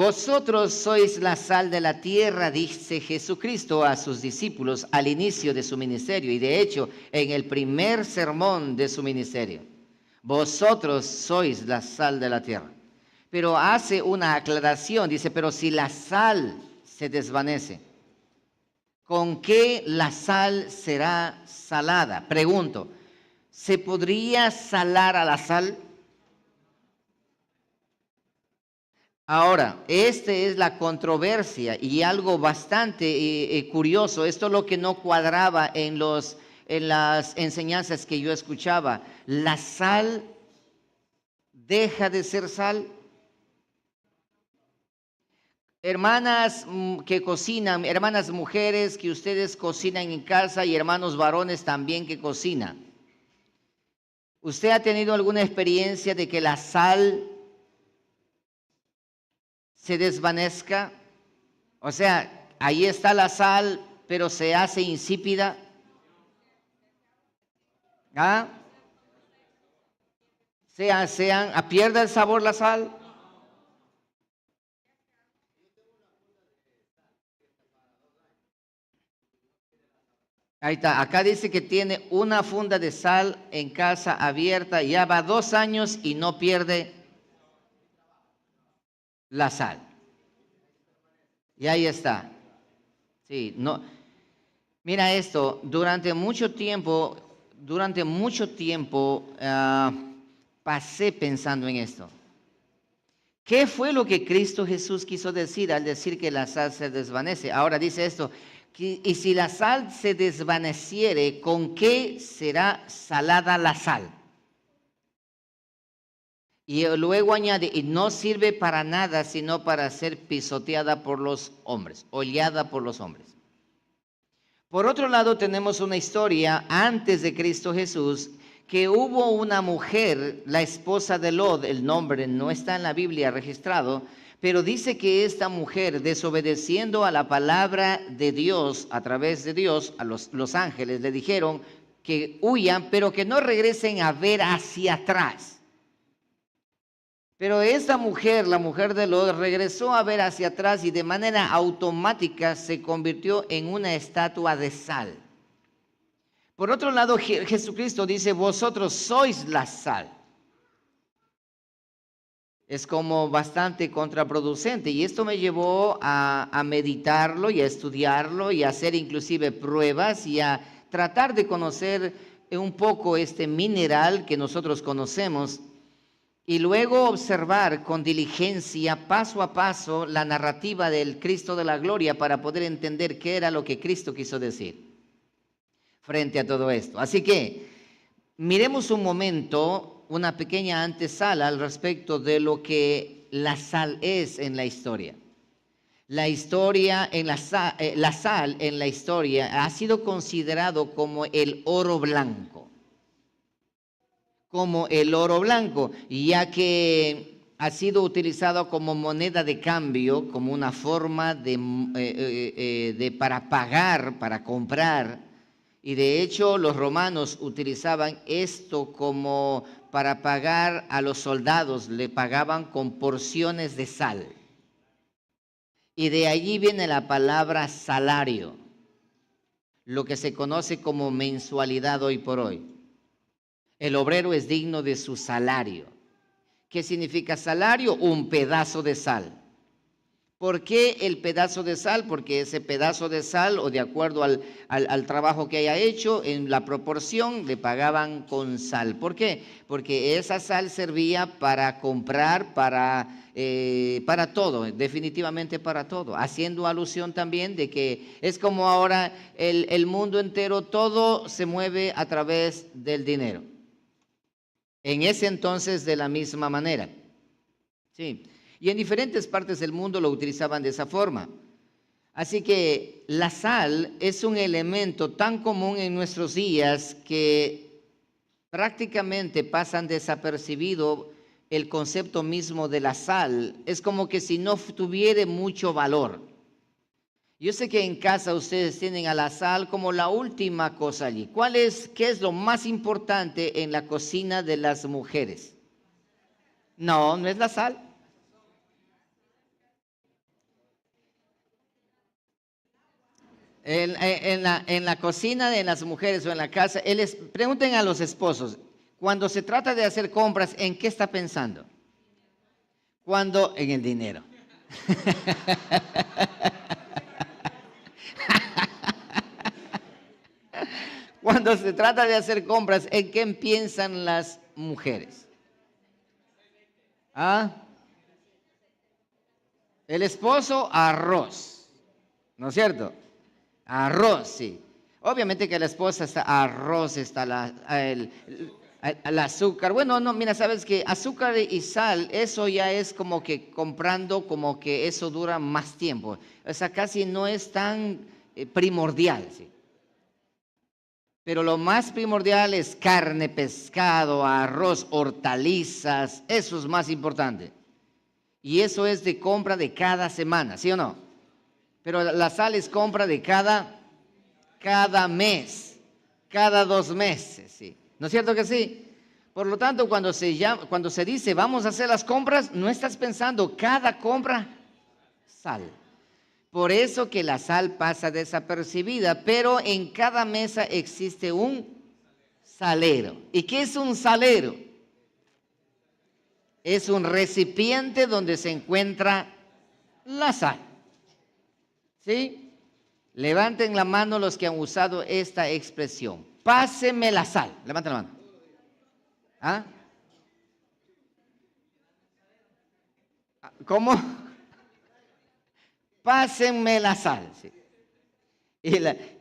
Vosotros sois la sal de la tierra, dice Jesucristo a sus discípulos al inicio de su ministerio y de hecho en el primer sermón de su ministerio. Vosotros sois la sal de la tierra. Pero hace una aclaración, dice, pero si la sal se desvanece, ¿con qué la sal será salada? Pregunto, ¿se podría salar a la sal? Ahora, esta es la controversia y algo bastante curioso. Esto es lo que no cuadraba en las enseñanzas que yo escuchaba. ¿La sal deja de ser sal? Hermanas que cocinan, hermanas mujeres que ustedes cocinan en casa y hermanos varones también que cocinan. ¿Usted ha tenido alguna experiencia de que la sal se desvanezca? O sea, ahí está la sal, pero se hace insípida. ¿Ah? ¿Pierde el sabor la sal? Ahí está, acá dice que tiene una funda de sal en casa abierta, ya va 2 años y no pierde la sal. Y ahí está. Sí, no. Mira esto, durante mucho tiempo pasé pensando en esto. ¿Qué fue lo que Cristo Jesús quiso decir al decir que la sal se desvanece? Ahora dice esto, y si la sal se desvaneciere, ¿con qué será salada la sal? Y luego añade, y no sirve para nada sino para ser pisoteada por los hombres, hollada por los hombres. Por otro lado, tenemos una historia antes de Cristo Jesús, que hubo una mujer, la esposa de Lot, el nombre no está en la Biblia registrado, pero dice que esta mujer, desobedeciendo a la palabra de Dios, a través de Dios, a los ángeles le dijeron que huyan, pero que no regresen a ver hacia atrás. Pero esta mujer, la mujer de Lot, regresó a ver hacia atrás y de manera automática se convirtió en una estatua de sal. Por otro lado, Jesucristo dice, vosotros sois la sal. Es como bastante contraproducente y esto me llevó a meditarlo y a estudiarlo y a hacer inclusive pruebas y a tratar de conocer un poco este mineral que nosotros conocemos. Y luego observar con diligencia, paso a paso, la narrativa del Cristo de la gloria para poder entender qué era lo que Cristo quiso decir frente a todo esto. Así que miremos un momento, una pequeña antesala al respecto de lo que la sal es en la historia. La sal en la historia ha sido considerado como el oro blanco. Como el oro blanco, ya que ha sido utilizado como moneda de cambio, como una forma para pagar, para comprar. Y de hecho los romanos utilizaban esto como para pagar a los soldados, le pagaban con porciones de sal. Y de allí viene la palabra salario, lo que se conoce como mensualidad hoy por hoy. El obrero es digno de su salario. ¿Qué significa salario? Un pedazo de sal. ¿Por qué el pedazo de sal? Porque ese pedazo de sal, o de acuerdo al trabajo que haya hecho, en la proporción le pagaban con sal. ¿Por qué? Porque esa sal servía para comprar, para todo, definitivamente para todo. Haciendo alusión también de que es como ahora el mundo entero, todo se mueve a través del dinero. En ese entonces de la misma manera. Sí. Y en diferentes partes del mundo lo utilizaban de esa forma. Así que la sal es un elemento tan común en nuestros días que prácticamente pasan desapercibido el concepto mismo de la sal. Es como que si no tuviera mucho valor. Yo sé que en casa ustedes tienen a la sal como la última cosa allí. ¿Qué es lo más importante en la cocina de las mujeres? No, no es la sal. En la cocina de las mujeres o en la casa, pregunten a los esposos, cuando se trata de hacer compras, ¿en qué está pensando? En el dinero. Cuando se trata de hacer compras, ¿en qué piensan las mujeres? ¿Ah? El esposo, arroz, ¿no es cierto? Arroz, sí. Obviamente que la esposa está arroz, está el azúcar. Bueno, no, mira, sabes que azúcar y sal, eso ya es como que comprando, como que eso dura más tiempo. O sea, casi no es tan primordial, sí. Pero lo más primordial es carne, pescado, arroz, hortalizas, eso es más importante. Y eso es de compra de cada semana, ¿sí o no? Pero la sal es compra de cada mes, cada 2 meses, ¿sí? ¿No es cierto que sí? Por lo tanto, cuando se dice vamos a hacer las compras, no estás pensando cada compra, sal. Por eso que la sal pasa desapercibida, pero en cada mesa existe un salero. ¿Y qué es un salero? Es un recipiente donde se encuentra la sal. ¿Sí? Levanten la mano los que han usado esta expresión. Páseme la sal. Levanten la mano. ¿Ah? ¿Cómo? Pásenme la sal. ¿Sí?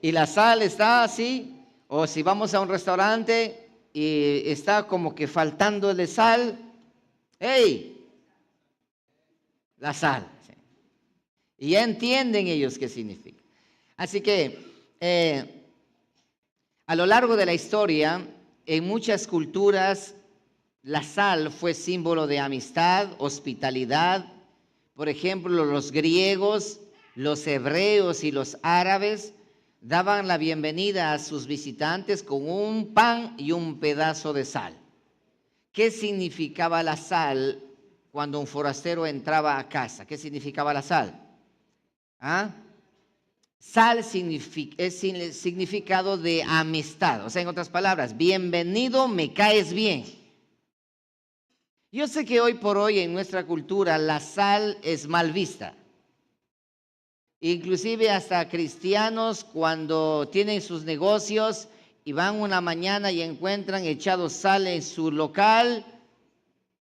Y la sal está así, o si vamos a un restaurante y está como que faltando de sal, ¡hey! La sal. ¿Sí? Y ya entienden ellos qué significa. Así que a lo largo de la historia, en muchas culturas, la sal fue símbolo de amistad, hospitalidad. Por ejemplo, los griegos, los hebreos y los árabes daban la bienvenida a sus visitantes con un pan y un pedazo de sal. ¿Qué significaba la sal cuando un forastero entraba a casa? ¿Qué significaba la sal? ¿Ah? Sal es el significado de amistad. O sea, en otras palabras, bienvenido, me caes bien. Yo sé que hoy por hoy en nuestra cultura la sal es mal vista. Inclusive hasta cristianos cuando tienen sus negocios y van una mañana y encuentran echado sal en su local,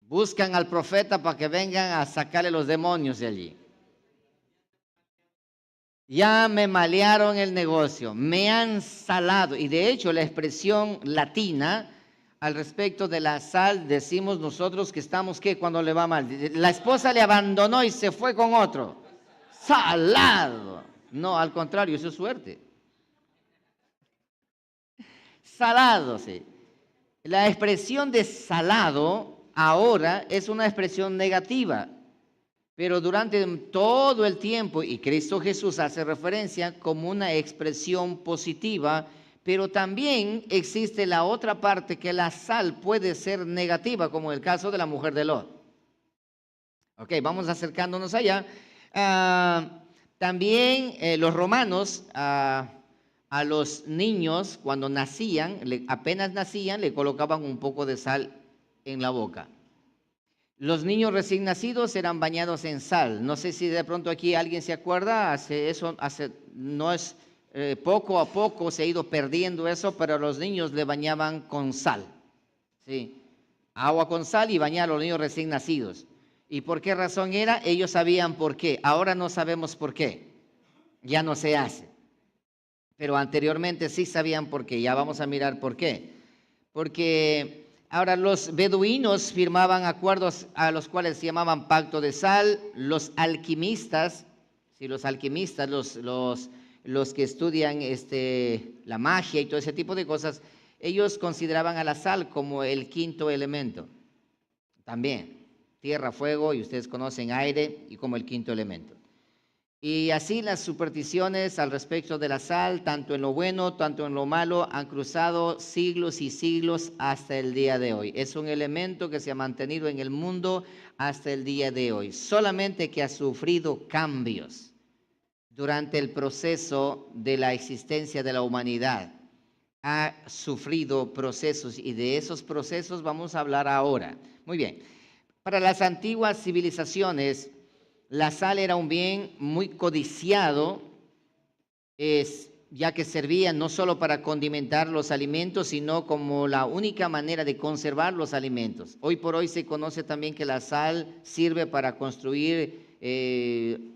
buscan al profeta para que vengan a sacarle los demonios de allí. Ya me malearon el negocio, me han salado. Y de hecho la expresión latina al respecto de la sal, decimos nosotros que estamos, ¿qué? Cuando le va mal. La esposa le abandonó y se fue con otro. Salado. No, al contrario, eso es suerte. Salado, sí. La expresión de salado ahora es una expresión negativa, pero durante todo el tiempo, y Cristo Jesús hace referencia como una expresión positiva, pero también existe la otra parte que la sal puede ser negativa, como el caso de la mujer de Lot. Ok, vamos acercándonos allá. También los romanos a los niños cuando nacían, apenas nacían, le colocaban un poco de sal en la boca. Los niños recién nacidos eran bañados en sal. No sé si de pronto aquí alguien se acuerda, no es poco a poco se ha ido perdiendo eso, pero los niños le bañaban con sal. ¿Sí? Agua con sal y bañar a los niños recién nacidos. ¿Y por qué razón era? Ellos sabían por qué. Ahora no sabemos por qué. Ya no se hace. Pero anteriormente sí sabían por qué. Ya vamos a mirar por qué. Porque ahora los beduinos firmaban acuerdos a los cuales se llamaban pacto de sal. Los alquimistas, ¿sí? Los alquimistas, los que estudian la magia y todo ese tipo de cosas, ellos consideraban a la sal como el quinto elemento. También. Tierra, fuego, y ustedes conocen aire, y como el quinto elemento. Y así las supersticiones al respecto de la sal, tanto en lo bueno, tanto en lo malo, han cruzado siglos y siglos hasta el día de hoy. Es un elemento que se ha mantenido en el mundo hasta el día de hoy, solamente que ha sufrido cambios durante el proceso de la existencia de la humanidad. Ha sufrido procesos y de esos procesos vamos a hablar ahora. Muy bien. Para las antiguas civilizaciones, la sal era un bien muy codiciado, ya que servía no solo para condimentar los alimentos, sino como la única manera de conservar los alimentos. Hoy por hoy se conoce también que la sal sirve para construir,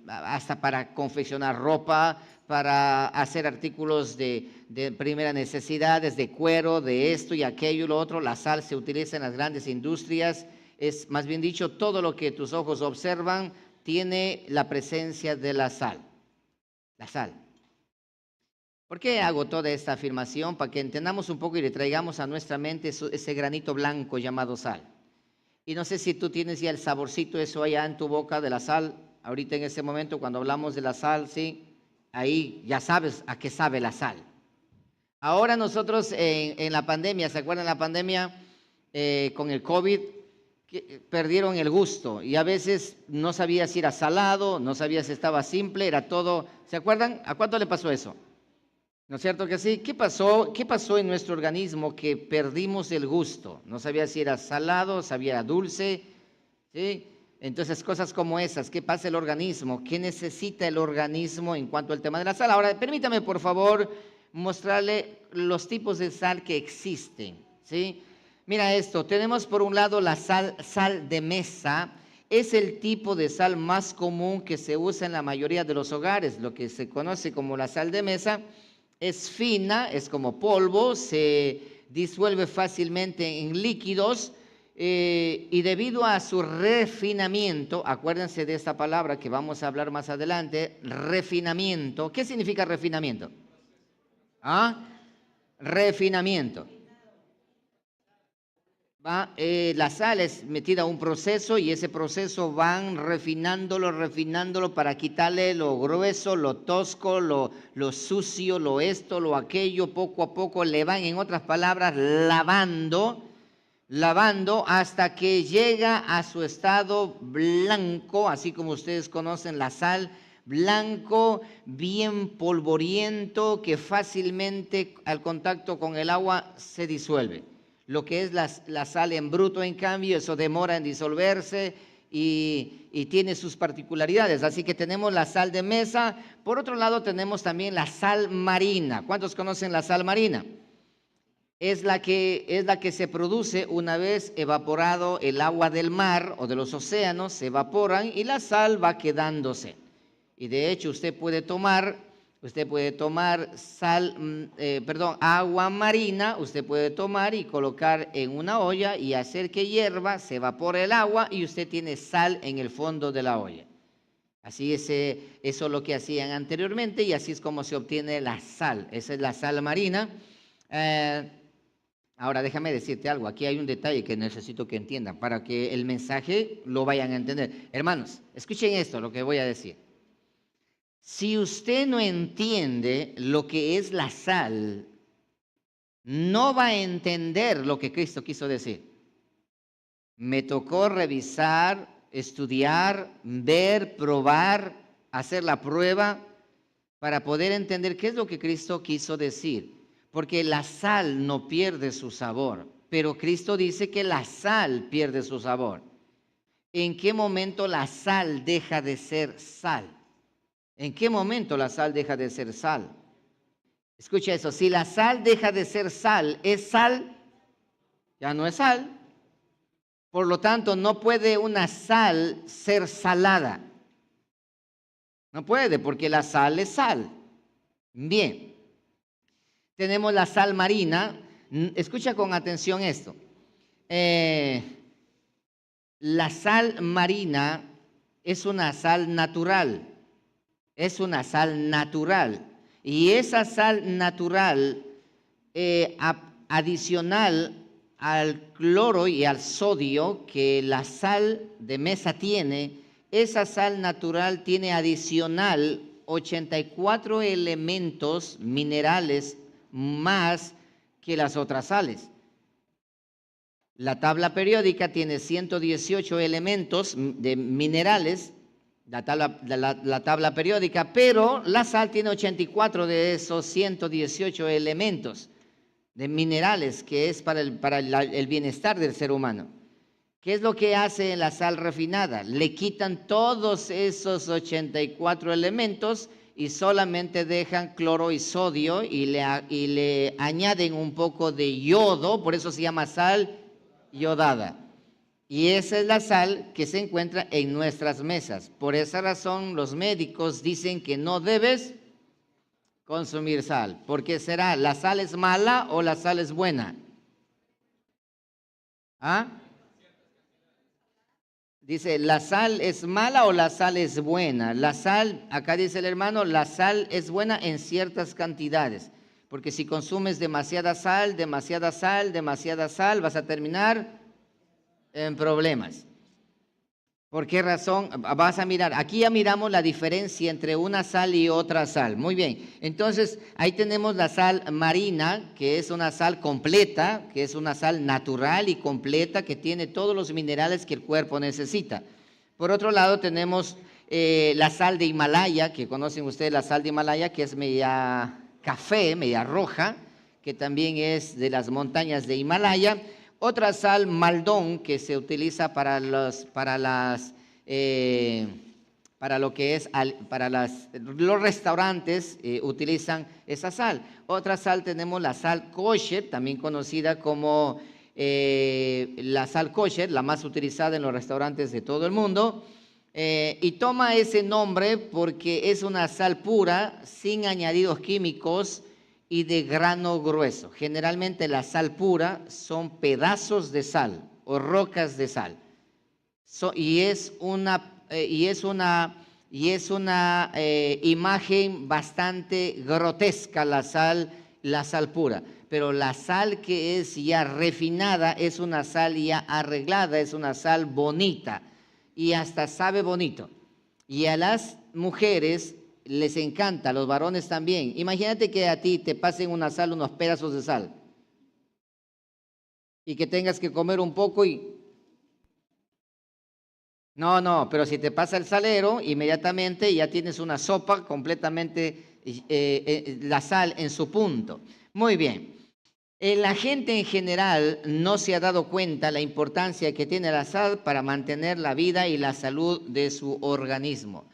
hasta para confeccionar ropa, para hacer artículos de primera necesidad, de cuero, de esto y aquello y lo otro. La sal se utiliza en las grandes industrias. Es más bien dicho, todo lo que tus ojos observan tiene la presencia de la sal. La sal. ¿Por qué hago toda esta afirmación? Para que entendamos un poco y le traigamos a nuestra mente ese granito blanco llamado sal. Y no sé si tú tienes ya el saborcito eso allá en tu boca de la sal. Ahorita en ese momento cuando hablamos de la sal, ¿sí? Ahí ya sabes a qué sabe la sal. Ahora nosotros en la pandemia, ¿se acuerdan la pandemia? Con el COVID, perdieron el gusto y a veces no sabías si era salado, no sabías si estaba simple, era todo. ¿Se acuerdan? ¿A cuánto le pasó eso? ¿No es cierto que sí? ¿Qué pasó en nuestro organismo que perdimos el gusto? No sabía si era salado, sabía dulce, ¿sí? Entonces, cosas como esas, ¿qué pasa el organismo? ¿Qué necesita el organismo en cuanto al tema de la sal? Ahora, permítame, por favor, mostrarle los tipos de sal que existen, ¿sí? Mira esto, tenemos por un lado la sal de mesa. Es el tipo de sal más común que se usa en la mayoría de los hogares, lo que se conoce como la sal de mesa. Es fina, es como polvo, se disuelve fácilmente en líquidos y debido a su refinamiento, acuérdense de esta palabra que vamos a hablar más adelante, refinamiento. ¿Qué significa refinamiento? ¿Ah? Refinamiento. La sal es metida a un proceso y ese proceso van refinándolo para quitarle lo grueso, lo tosco, lo sucio, lo esto, lo aquello, poco a poco le van, en otras palabras, lavando hasta que llega a su estado blanco, así como ustedes conocen la sal, blanco, bien polvoriento, que fácilmente al contacto con el agua se disuelve. Lo que es la sal en bruto, en cambio, eso demora en disolverse y tiene sus particularidades. Así que tenemos la sal de mesa. Por otro lado, tenemos también la sal marina. ¿Cuántos conocen la sal marina? Es la que se produce una vez evaporado el agua del mar o de los océanos, se evaporan y la sal va quedándose. Y de hecho, usted puede tomar agua marina, usted puede tomar y colocar en una olla y hacer que hierva, se evapore el agua y usted tiene sal en el fondo de la olla. Así es, eso es lo que hacían anteriormente y así es como se obtiene la sal. Esa es la sal marina. Ahora déjame decirte algo, aquí hay un detalle que necesito que entiendan para que el mensaje lo vayan a entender. Hermanos, escuchen esto, lo que voy a decir. Si usted no entiende lo que es la sal, no va a entender lo que Cristo quiso decir. Me tocó revisar, estudiar, ver, probar, hacer la prueba para poder entender qué es lo que Cristo quiso decir. Porque la sal no pierde su sabor, pero Cristo dice que la sal pierde su sabor. ¿En qué momento la sal deja de ser sal? ¿En qué momento la sal deja de ser sal? Escucha eso, si la sal deja de ser sal, ¿es sal? Ya no es sal. Por lo tanto, no puede una sal ser salada. No puede, porque la sal es sal. Bien. Tenemos la sal marina. Escucha con atención esto. La sal marina es una sal natural. Es una sal natural. Y esa sal natural, adicional al cloro y al sodio que la sal de mesa tiene, esa sal natural tiene adicional 84 elementos minerales más que las otras sales. La tabla periódica tiene 118 elementos de minerales la tabla periódica, pero la sal tiene 84 de esos 118 elementos de minerales que es para el bienestar del ser humano. ¿Qué es lo que hace la sal refinada? Le quitan todos esos 84 elementos y solamente dejan cloro y sodio y le añaden un poco de yodo, por eso se llama sal yodada. Y esa es la sal que se encuentra en nuestras mesas. Por esa razón los médicos dicen que no debes consumir sal. ¿Por qué será? ¿La sal es mala o la sal es buena? ¿Ah? Dice, ¿la sal es mala o la sal es buena? La sal, acá dice el hermano, la sal es buena en ciertas cantidades. Porque si consumes demasiada sal, vas a terminar en problemas. ¿Por qué razón? Vas a mirar, aquí ya miramos la diferencia entre una sal y otra sal. Muy bien, entonces ahí tenemos la sal marina, que es una sal completa, que es una sal natural y completa, que tiene todos los minerales que el cuerpo necesita. Por otro lado tenemos la sal de Himalaya, que conocen ustedes la sal de Himalaya, que es media café, media roja, que también es de las montañas de Himalaya. Otra sal Maldón que se utiliza para los restaurantes utilizan esa sal. Otra sal tenemos la sal kosher, también conocida como la sal kosher, la más utilizada en los restaurantes de todo el mundo. Y toma ese nombre porque es una sal pura, sin añadidos químicos, y de grano grueso. Generalmente la sal pura son pedazos de sal o rocas de sal. Y es una imagen bastante grotesca la sal pura. Pero la sal que es ya refinada es una sal ya arreglada, es una sal bonita y hasta sabe bonito. Y a las mujeres les encanta, a los varones también. Imagínate que a ti te pasen una sal, unos pedazos de sal, y que tengas que comer un poco y... No, pero si te pasa el salero, inmediatamente ya tienes una sopa completamente, la sal en su punto. Muy bien. La gente en general no se ha dado cuenta la importancia que tiene la sal para mantener la vida y la salud de su organismo.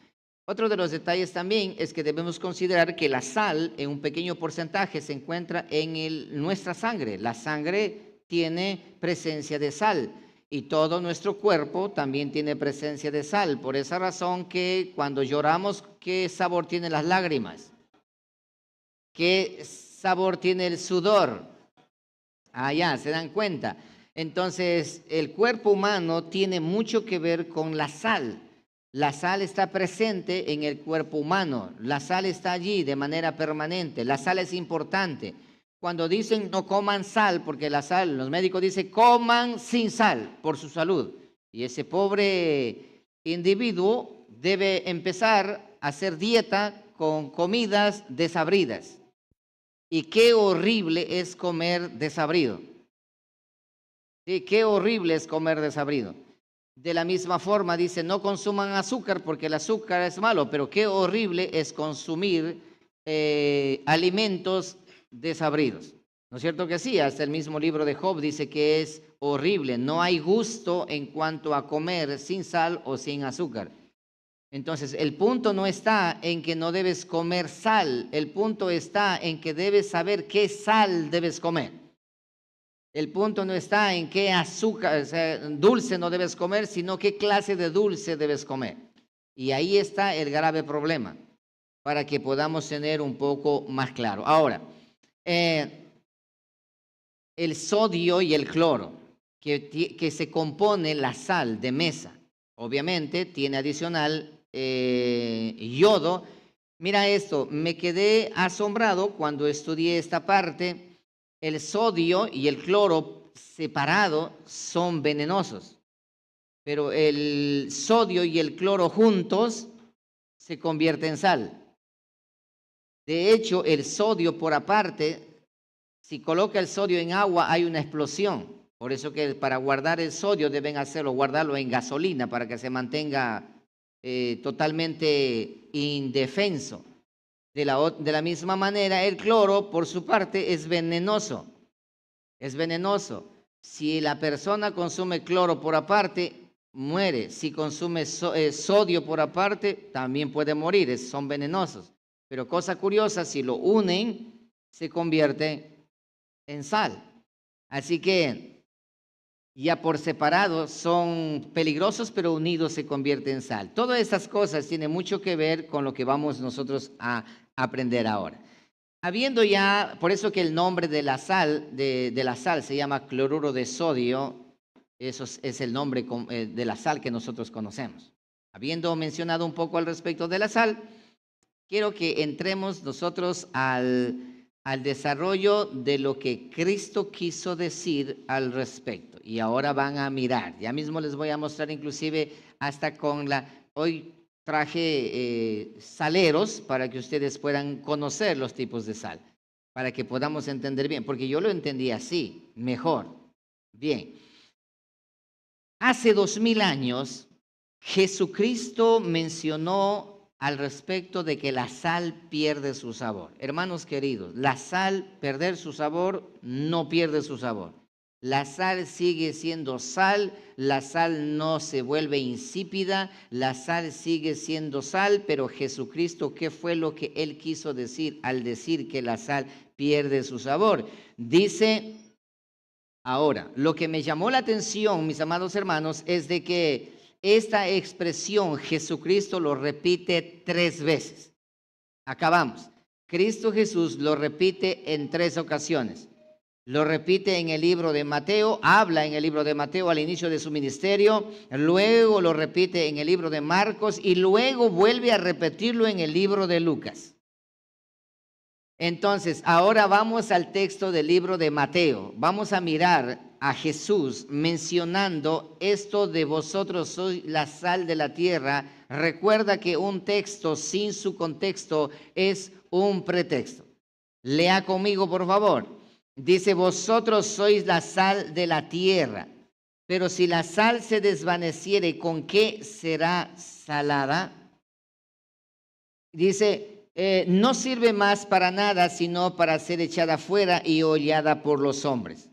Otro de los detalles también es que debemos considerar que la sal en un pequeño porcentaje se encuentra en nuestra sangre. La sangre tiene presencia de sal y todo nuestro cuerpo también tiene presencia de sal. Por esa razón que cuando lloramos, ¿qué sabor tienen las lágrimas? ¿Qué sabor tiene el sudor? Ya, ¿se dan cuenta? Entonces, el cuerpo humano tiene mucho que ver con la sal. La sal está presente en el cuerpo humano. La sal está allí de manera permanente. La sal es importante. Cuando dicen no coman sal, porque la sal, los médicos dicen coman sin sal por su salud. Y ese pobre individuo debe empezar a hacer dieta con comidas desabridas. Y qué horrible es comer desabrido. Sí, qué horrible es comer desabrido. De la misma forma dice, no consuman azúcar porque el azúcar es malo, pero qué horrible es consumir alimentos desabridos. ¿No es cierto que sí? Hasta el mismo libro de Job dice que es horrible. No hay gusto en cuanto a comer sin sal o sin azúcar. Entonces, el punto no está en que no debes comer sal. El punto está en que debes saber qué sal debes comer. El punto no está en qué azúcar, o sea, dulce no debes comer, sino qué clase de dulce debes comer. Y ahí está el grave problema, para que podamos tener un poco más claro. Ahora, el sodio y el cloro, que se compone la sal de mesa, obviamente tiene adicional yodo. Mira esto, me quedé asombrado cuando estudié esta parte. El sodio y el cloro separados son venenosos, pero el sodio y el cloro juntos se convierten en sal. De hecho, el sodio por aparte, si coloca el sodio en agua hay una explosión. Por eso que para guardar el sodio deben guardarlo en gasolina para que se mantenga totalmente indefenso. De la misma manera, el cloro, por su parte, es venenoso. Es venenoso. Si la persona consume cloro por aparte, muere. Si consume sodio por aparte, también puede morir. Son venenosos. Pero cosa curiosa, si lo unen, se convierte en sal. Así que ya por separado son peligrosos, pero unidos se convierte en sal. Todas estas cosas tienen mucho que ver con lo que vamos nosotros a aprender ahora. Habiendo ya, por eso que el nombre de la sal, de la sal se llama cloruro de sodio, eso es el nombre de la sal que nosotros conocemos. Habiendo mencionado un poco al respecto de la sal, quiero que entremos nosotros al desarrollo de lo que Cristo quiso decir al respecto. Y ahora van a mirar, ya mismo les voy a mostrar inclusive hasta hoy traje saleros para que ustedes puedan conocer los tipos de sal, para que podamos entender bien, porque yo lo entendí así, mejor. Bien, hace 2000 años Jesucristo mencionó al respecto de que la sal pierde su sabor. Hermanos queridos, la sal, perder su sabor, no pierde su sabor. La sal sigue siendo sal, la sal no se vuelve insípida, la sal sigue siendo sal, pero Jesucristo, ¿qué fue lo que Él quiso decir al decir que la sal pierde su sabor? Dice, ahora, lo que me llamó la atención, mis amados hermanos, es de que esta expresión Jesucristo lo repite 3 veces. Acabamos. Cristo Jesús lo repite en 3 ocasiones. Lo repite en el libro de Mateo, habla en el libro de Mateo al inicio de su ministerio, luego lo repite en el libro de Marcos y luego vuelve a repetirlo en el libro de Lucas. Entonces, ahora vamos al texto del libro de Mateo. Vamos a mirar a Jesús mencionando esto de vosotros sois la sal de la tierra. Recuerda que un texto sin su contexto es un pretexto. Lea conmigo, por favor. Dice, vosotros sois la sal de la tierra, pero si la sal se desvaneciere, ¿con qué será salada? Dice, no sirve más para nada, sino para ser echada fuera y hollada por los hombres.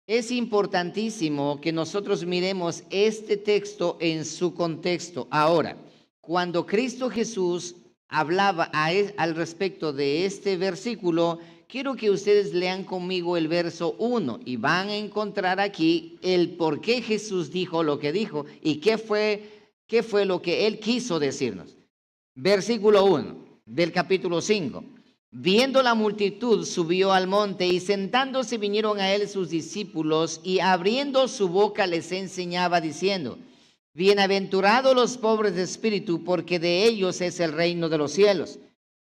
Es importantísimo que nosotros miremos este texto en su contexto. Ahora, cuando Cristo Jesús hablaba al respecto de este versículo, quiero que ustedes lean conmigo el verso 1 y van a encontrar aquí el por qué Jesús dijo lo que dijo y qué fue lo que Él quiso decirnos. Versículo 1 del capítulo 5. Viendo la multitud, subió al monte y sentándose vinieron a él sus discípulos y abriendo su boca les enseñaba diciendo, bienaventurados los pobres de espíritu, porque de ellos es el reino de los cielos.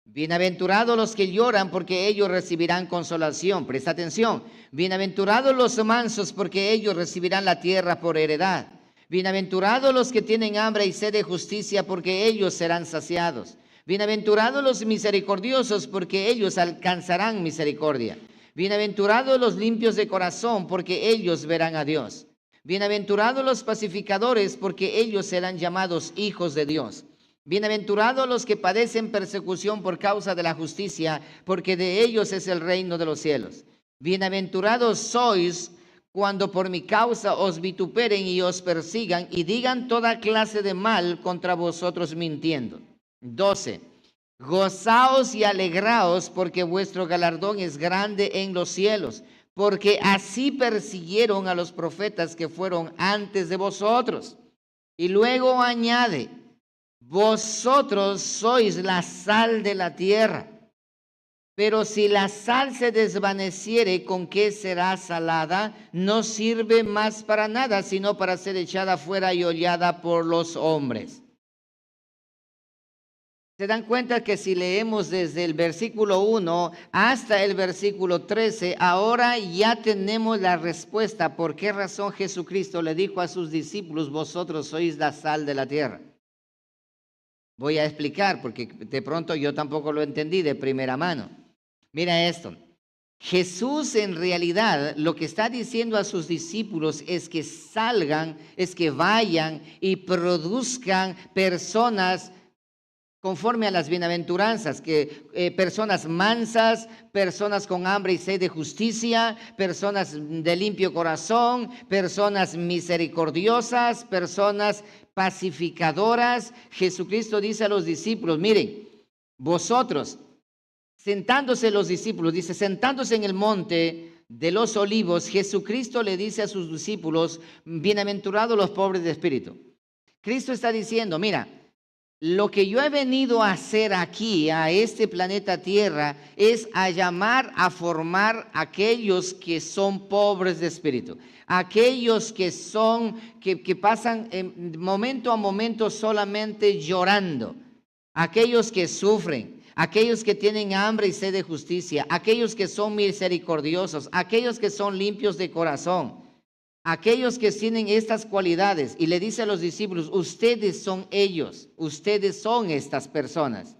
Bienaventurados los que lloran, porque ellos recibirán consolación. Presta atención. Bienaventurados los mansos, porque ellos recibirán la tierra por heredad. Bienaventurados los que tienen hambre y sed de justicia, porque ellos serán saciados. Bienaventurados los misericordiosos, porque ellos alcanzarán misericordia. Bienaventurados los limpios de corazón, porque ellos verán a Dios. Bienaventurados los pacificadores, porque ellos serán llamados hijos de Dios. Bienaventurados los que padecen persecución por causa de la justicia, porque de ellos es el reino de los cielos. Bienaventurados sois cuando por mi causa os vituperen y os persigan y digan toda clase de mal contra vosotros mintiendo. 12. Gozaos y alegraos, porque vuestro galardón es grande en los cielos, porque así persiguieron a los profetas que fueron antes de vosotros. Y luego añade, vosotros sois la sal de la tierra, pero si la sal se desvaneciere, ¿con qué será salada? No sirve más para nada, sino para ser echada fuera y hollada por los hombres. ¿Se dan cuenta que si leemos desde el versículo 1 hasta el versículo 13, ahora ya tenemos la respuesta por qué razón Jesucristo le dijo a sus discípulos, vosotros sois la sal de la tierra? Voy a explicar porque de pronto yo tampoco lo entendí de primera mano. Mira esto. Jesús en realidad lo que está diciendo a sus discípulos es que salgan, es que vayan y produzcan personas conforme a las bienaventuranzas, que personas mansas, personas con hambre y sed de justicia, personas de limpio corazón, personas misericordiosas, personas pacificadoras. Jesucristo dice a los discípulos, miren, vosotros, sentándose los discípulos, dice, sentándose en el monte de los olivos, Jesucristo le dice a sus discípulos, bienaventurados los pobres de espíritu. Cristo está diciendo, mira, lo que yo he venido a hacer aquí, a este planeta Tierra, es a llamar a formar aquellos que son pobres de espíritu, aquellos que pasan momento a momento solamente llorando, aquellos que sufren, aquellos que tienen hambre y sed de justicia, aquellos que son misericordiosos, aquellos que son limpios de corazón, aquellos que tienen estas cualidades. Y le dice a los discípulos, ustedes son ellos, ustedes son estas personas.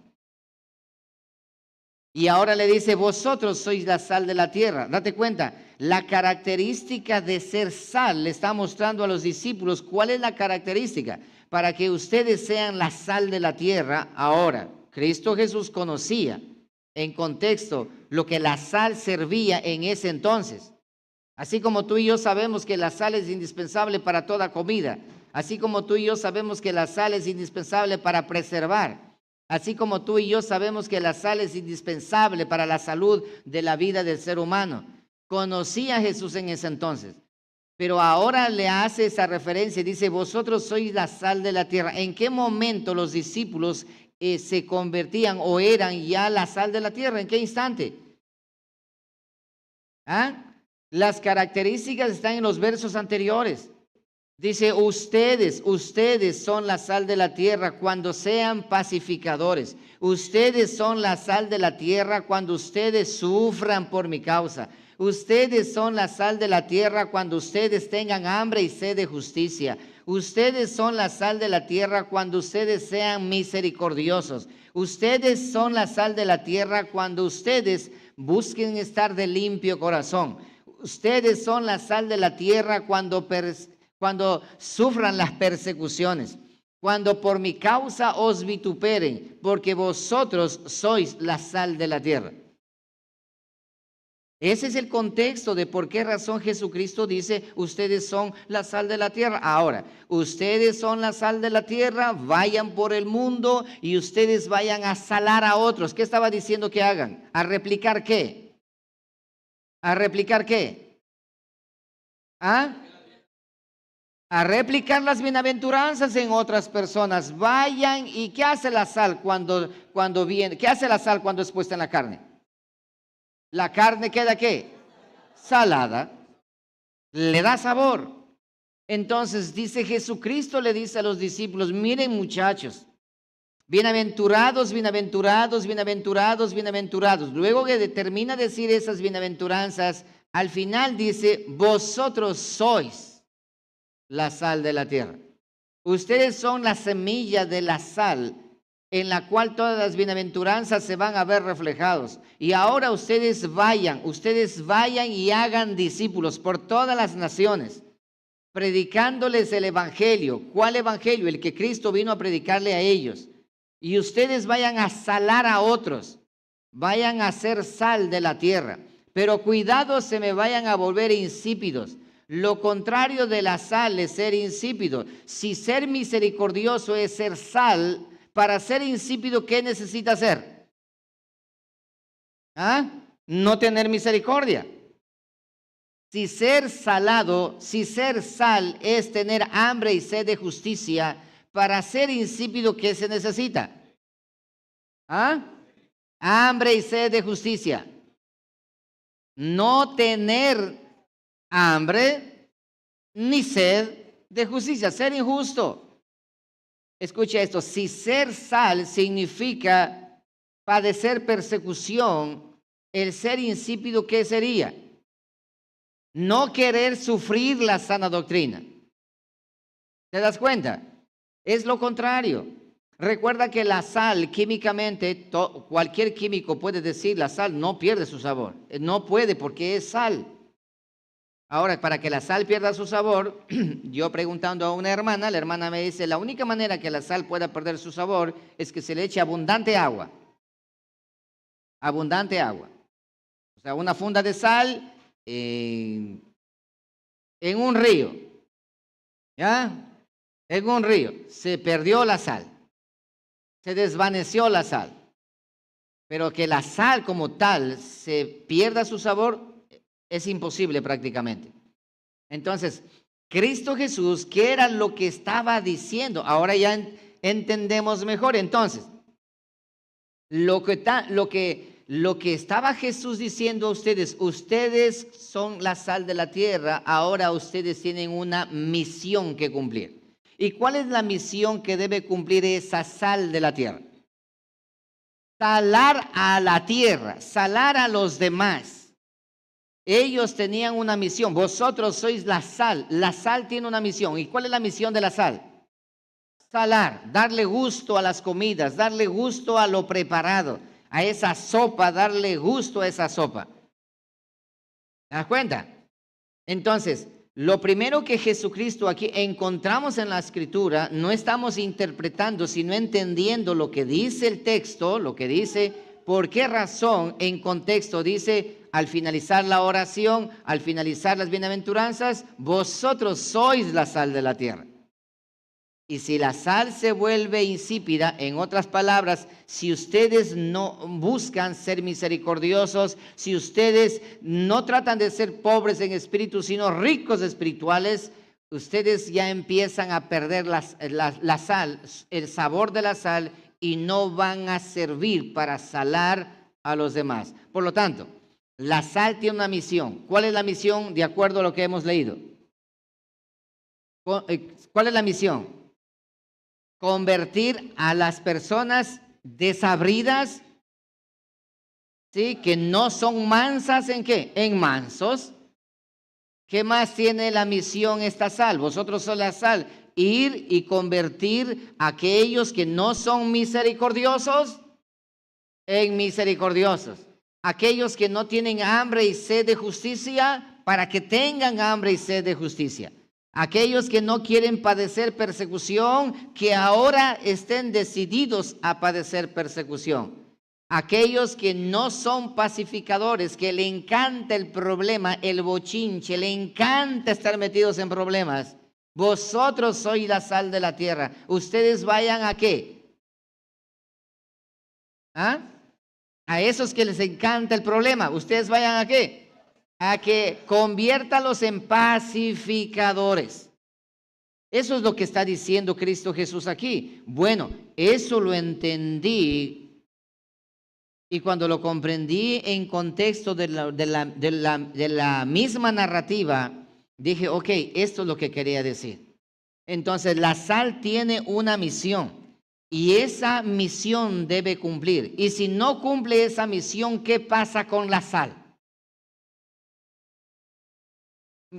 Y ahora le dice, vosotros sois la sal de la tierra. Date cuenta, la característica de ser sal le está mostrando a los discípulos cuál es la característica para que ustedes sean la sal de la tierra ahora. Cristo Jesús conocía en contexto lo que la sal servía en ese entonces. Así como tú y yo sabemos que la sal es indispensable para toda comida, así como tú y yo sabemos que la sal es indispensable para preservar, así como tú y yo sabemos que la sal es indispensable para la salud de la vida del ser humano. Conocía a Jesús en ese entonces, pero ahora le hace esa referencia y dice, vosotros sois la sal de la tierra. ¿En qué momento los discípulos se convertían o eran ya la sal de la tierra? ¿En qué instante? Las características están en los versos anteriores. Dice, ustedes son la sal de la tierra cuando sean pacificadores. Ustedes son la sal de la tierra cuando ustedes sufran por mi causa. Ustedes son la sal de la tierra cuando ustedes tengan hambre y sed de justicia. Ustedes son la sal de la tierra cuando ustedes sean misericordiosos. Ustedes son la sal de la tierra cuando ustedes busquen estar de limpio corazón. Ustedes son la sal de la tierra cuando sufran las persecuciones, cuando por mi causa os vituperen, porque vosotros sois la sal de la tierra. Ese es el contexto de por qué razón Jesucristo dice, ustedes son la sal de la tierra. Ahora, ustedes son la sal de la tierra, vayan por el mundo y ustedes vayan a salar a otros. ¿Qué estaba diciendo que hagan? ¿A replicar qué? ¿A replicar qué? A replicar las bienaventuranzas en otras personas. Vayan y ¿qué hace la sal cuando viene? ¿Qué hace la sal cuando es puesta en la carne? La carne queda ¿qué? Salada. Le da sabor. Entonces dice Jesucristo, le dice a los discípulos, miren muchachos, bienaventurados, bienaventurados, bienaventurados, bienaventurados. Luego que termina de decir esas bienaventuranzas, al final dice, vosotros sois la sal de la tierra. Ustedes son la semilla de la sal en la cual todas las bienaventuranzas se van a ver reflejados. Y ahora ustedes vayan y hagan discípulos por todas las naciones, predicándoles el evangelio. ¿Cuál evangelio? El que Cristo vino a predicarle a ellos. Y ustedes vayan a salar a otros, vayan a ser sal de la tierra. Pero cuidado, se me vayan a volver insípidos. Lo contrario de la sal es ser insípido. Si ser misericordioso es ser sal, para ser insípido, ¿qué necesita hacer? No tener misericordia. Si ser salado, si ser sal es tener hambre y sed de justicia, para ser insípido, ¿qué se necesita? Hambre y sed de justicia. No tener hambre ni sed de justicia, ser injusto. Escucha esto, si ser sal significa padecer persecución, el ser insípido, ¿qué sería? No querer sufrir la sana doctrina. ¿Te das cuenta? Es lo contrario. Recuerda que la sal, químicamente, cualquier químico puede decir, la sal no pierde su sabor. No puede porque es sal. Ahora, para que la sal pierda su sabor, yo preguntando a una hermana, la hermana me dice, la única manera que la sal pueda perder su sabor es que se le eche abundante agua. Abundante agua. O sea, una funda de sal en un río. ¿Ya? En un río. Se perdió la sal. Se desvaneció la sal. Pero que la sal como tal se pierda su sabor es imposible prácticamente. Entonces, Cristo Jesús, ¿qué era lo que estaba diciendo? Ahora ya entendemos mejor. Entonces, lo que estaba Jesús diciendo a ustedes, ustedes son la sal de la tierra, ahora ustedes tienen una misión que cumplir. ¿Y cuál es la misión que debe cumplir esa sal de la tierra? Salar a la tierra, salar a los demás. Ellos tenían una misión. Vosotros sois la sal. La sal tiene una misión. ¿Y cuál es la misión de la sal? Salar, darle gusto a las comidas, darle gusto a lo preparado, a esa sopa, darle gusto a esa sopa. ¿Te das cuenta? Entonces, lo primero que Jesucristo aquí encontramos en la Escritura, no estamos interpretando, sino entendiendo lo que dice el texto, lo que dice, por qué razón en contexto dice, al finalizar la oración, al finalizar las bienaventuranzas, vosotros sois la sal de la tierra. Y si la sal se vuelve insípida, en otras palabras, si ustedes no buscan ser misericordiosos, si ustedes no tratan de ser pobres en espíritu, sino ricos espirituales, ustedes ya empiezan a perder la sal, el sabor de la sal, y no van a servir para salar a los demás. Por lo tanto, la sal tiene una misión. ¿Cuál es la misión de acuerdo a lo que hemos leído? ¿Cuál es la misión? Convertir a las personas desabridas, ¿sí? Que no son mansas, ¿en qué? En mansos. ¿Qué más tiene la misión esta sal? Vosotros sois la sal. Ir y convertir a aquellos que no son misericordiosos en misericordiosos. Aquellos que no tienen hambre y sed de justicia, para que tengan hambre y sed de justicia. Aquellos que no quieren padecer persecución, que ahora estén decididos a padecer persecución. Aquellos que no son pacificadores, que le encanta el problema, el bochinche, le encanta estar metidos en problemas. Vosotros sois la sal de la tierra. Ustedes vayan ¿a qué? ¿Ah? A esos que les encanta el problema, ustedes vayan ¿a qué? A que conviértalos en pacificadores. Eso es lo que está diciendo Cristo Jesús aquí. Bueno, eso lo entendí, y cuando lo comprendí en contexto de la misma narrativa, dije, ok, esto es lo que quería decir. Entonces, la sal tiene una misión. Y esa misión debe cumplir. Y si no cumple esa misión, ¿qué pasa con la sal?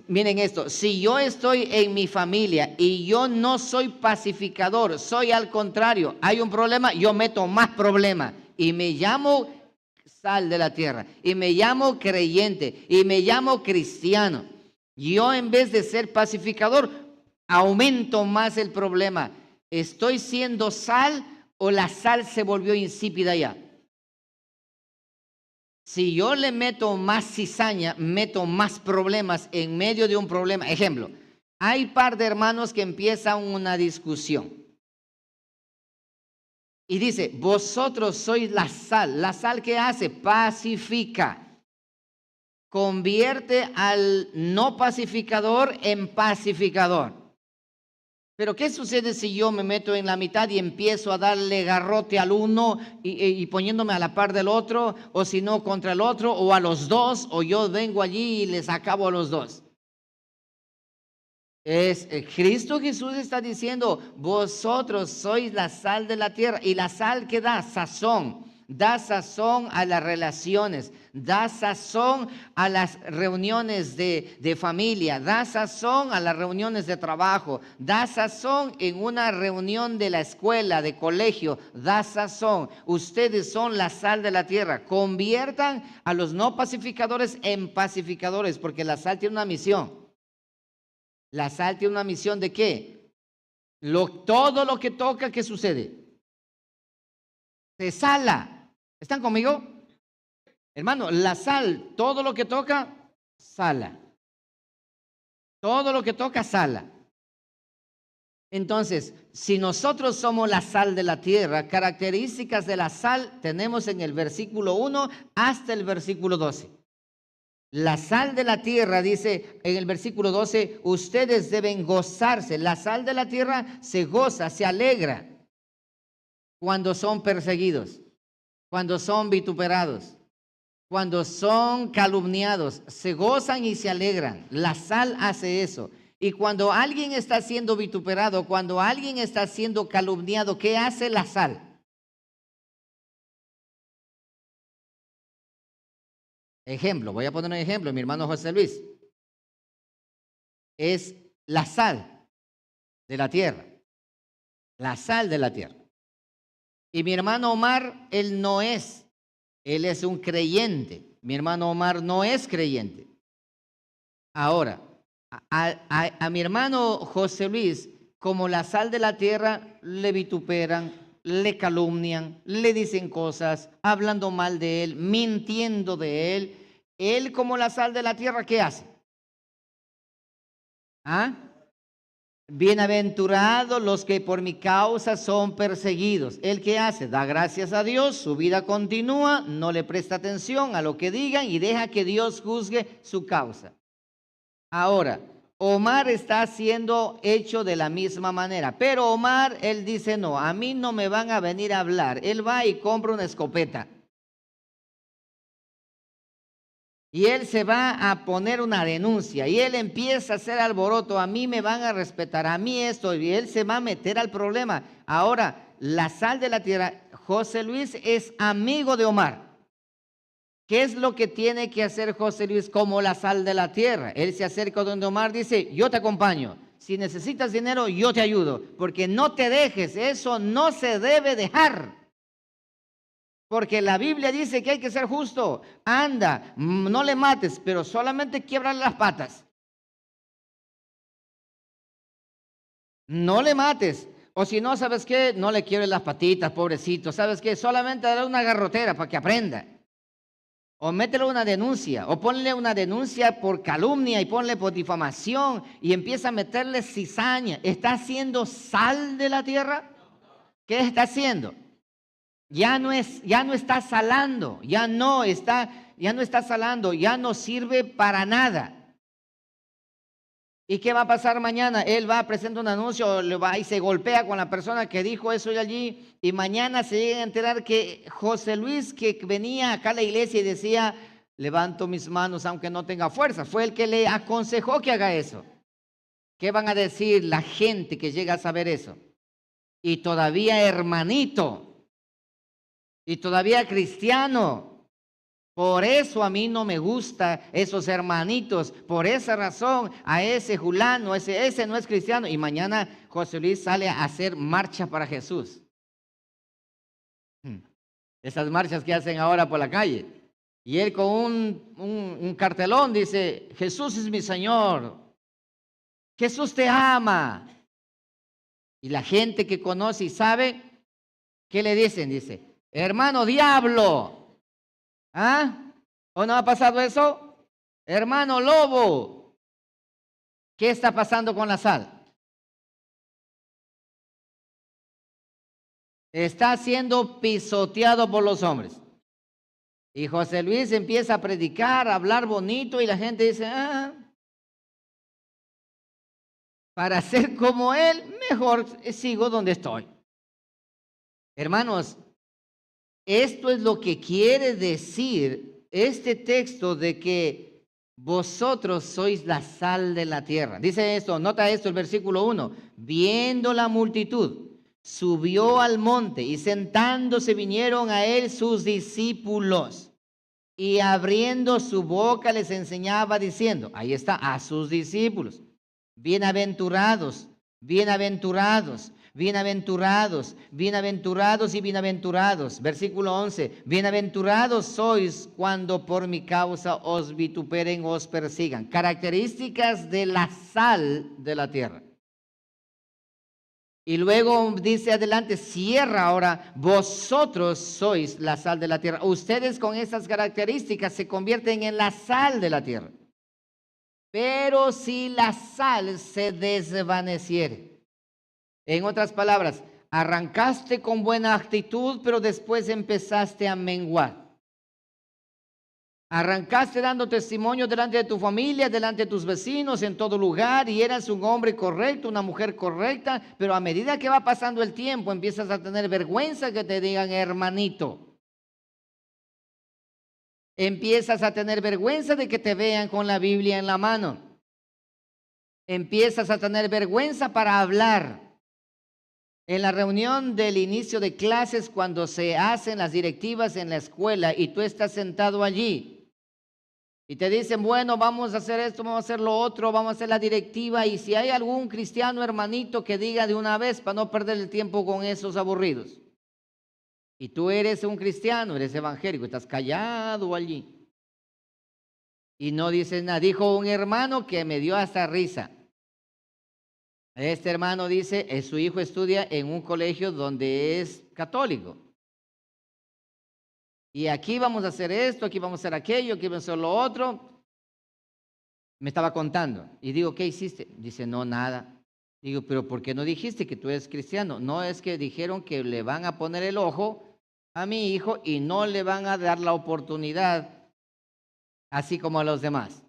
Miren esto, si yo estoy en mi familia y yo no soy pacificador, soy al contrario, hay un problema, yo meto más problema y me llamo sal de la tierra y me llamo creyente y me llamo cristiano. Yo en vez de ser pacificador, aumento más el problema. ¿Estoy siendo sal o la sal se volvió insípida ya? Si yo le meto más cizaña, meto más problemas en medio de un problema. Ejemplo, hay par de hermanos que empiezan una discusión. Y dice, vosotros sois la sal. ¿La sal qué hace? Pacifica. Convierte al no pacificador en pacificador. Pero ¿qué sucede si yo me meto en la mitad y empiezo a darle garrote al uno y poniéndome a la par del otro, o si no contra el otro, o a los dos, o yo vengo allí y les acabo a los dos? Cristo Jesús está diciendo, vosotros sois la sal de la tierra. Y la sal que da sazón a las relaciones, da sazón a las reuniones de familia, da sazón a las reuniones de trabajo, da sazón en una reunión de la escuela, de colegio, da sazón. Ustedes son la sal de la tierra. Conviertan a los no pacificadores en pacificadores, porque la sal tiene una misión. La sal tiene una misión ¿de qué? Todo lo que toca, ¿qué sucede? Se sala. ¿Están conmigo? Hermano, la sal, todo lo que toca, sala. Todo lo que toca, sala. Entonces, si nosotros somos la sal de la tierra, características de la sal tenemos en el versículo 1 hasta el versículo 12. La sal de la tierra, dice en el versículo 12, ustedes deben gozarse. La sal de la tierra se goza, se alegra cuando son perseguidos, cuando son vituperados, cuando son calumniados. Se gozan y se alegran. La sal hace eso. Y cuando alguien está siendo vituperado, cuando alguien está siendo calumniado, ¿qué hace la sal? Ejemplo, voy a poner un ejemplo, mi hermano José Luis. Es la sal de la tierra. La sal de la tierra. Y mi hermano Omar, él no es. Él es un creyente. Mi hermano Omar no es creyente. Ahora, a mi hermano José Luis, como la sal de la tierra, le vituperan, le calumnian, le dicen cosas, hablando mal de él, mintiendo de él. Él como la sal de la tierra, ¿qué hace? ¿Ah? Bienaventurados los que por mi causa son perseguidos. ¿Él qué hace? Da gracias a Dios, su vida continúa, no le presta atención a lo que digan y deja que Dios juzgue su causa. Ahora, Omar está siendo hecho de la misma manera, pero Omar, él dice, no, a mí no me van a venir a hablar. Él va y compra una escopeta. Y él se va a poner una denuncia y él empieza a hacer alboroto. A mí me van a respetar, a mí esto, y él se va a meter al problema. Ahora, la sal de la tierra, José Luis es amigo de Omar. ¿Qué es lo que tiene que hacer José Luis como la sal de la tierra? Él se acerca donde Omar, dice, yo te acompaño. Si necesitas dinero, yo te ayudo. Porque no te dejes, eso no se debe dejar. Porque la Biblia dice que hay que ser justo. Anda, no le mates, pero solamente quiebrale las patas. No le mates. O si no, ¿sabes qué? No le quiebres las patitas, pobrecito. ¿Sabes qué? Solamente dale una garrotera para que aprenda. O métele una denuncia, o ponle una denuncia por calumnia y ponle por difamación y empieza a meterle cizaña. ¿Está haciendo sal de la tierra? ¿Qué está haciendo? Ya no está salando, ya no está salando, ya no sirve para nada. ¿Y qué va a pasar mañana? Él va, presenta un anuncio, le va y se golpea con la persona que dijo eso de allí, y mañana se llega a enterar que José Luis, que venía acá a la iglesia y decía, levanto mis manos aunque no tenga fuerza, fue el que le aconsejó que haga eso. ¿Qué van a decir la gente que llega a saber eso? Y todavía hermanito, y todavía cristiano. Por eso a mí no me gusta esos hermanitos, por esa razón a ese fulano, ese no es cristiano. Y mañana José Luis sale a hacer marcha para Jesús. Esas marchas que hacen ahora por la calle. Y él con un cartelón dice, Jesús es mi Señor, Jesús te ama. Y la gente que conoce y sabe, ¿qué le dicen? Dice, hermano diablo. ¿Ah? ¿O no ha pasado eso? Hermano lobo. ¿Qué está pasando con la sal? Está siendo pisoteado por los hombres. Y José Luis empieza a predicar, a hablar bonito y la gente dice, para ser como él, mejor sigo donde estoy. Hermanos, esto es lo que quiere decir este texto de que vosotros sois la sal de la tierra. Dice esto, nota esto, el versículo 1. Viendo la multitud, subió al monte y sentándose vinieron a él sus discípulos. Y abriendo su boca les enseñaba diciendo, ahí está, a sus discípulos, bienaventurados, bienaventurados, bienaventurados, bienaventurados y bienaventurados. Versículo 11, bienaventurados sois cuando por mi causa os vituperen, os persigan. Características de la sal de la tierra. Y luego dice adelante, cierra ahora, vosotros sois la sal de la tierra. Ustedes con esas características se convierten en la sal de la tierra. Pero si la sal se desvaneciere, en otras palabras, arrancaste con buena actitud, pero después empezaste a menguar. Arrancaste dando testimonio delante de tu familia, delante de tus vecinos, en todo lugar, y eras un hombre correcto, una mujer correcta, pero a medida que va pasando el tiempo, empiezas a tener vergüenza que te digan hermanito. Empiezas a tener vergüenza de que te vean con la Biblia en la mano. Empiezas a tener vergüenza para hablar. En la reunión del inicio de clases, cuando se hacen las directivas en la escuela y tú estás sentado allí, y te dicen, bueno, vamos a hacer esto, vamos a hacer lo otro, vamos a hacer la directiva. Y si hay algún cristiano hermanito que diga de una vez para no perder el tiempo con esos aburridos. Y tú eres un cristiano, eres evangélico, estás callado allí. Y no dices nada. Dijo un hermano que me dio hasta risa. Este hermano dice, su hijo estudia en un colegio donde es católico. Y aquí vamos a hacer esto, aquí vamos a hacer aquello, aquí vamos a hacer lo otro. Me estaba contando. Y digo, ¿qué hiciste? Dice, no, nada. Digo, pero ¿por qué no dijiste que tú eres cristiano? No, es que dijeron que le van a poner el ojo a mi hijo y no le van a dar la oportunidad, así como a los demás.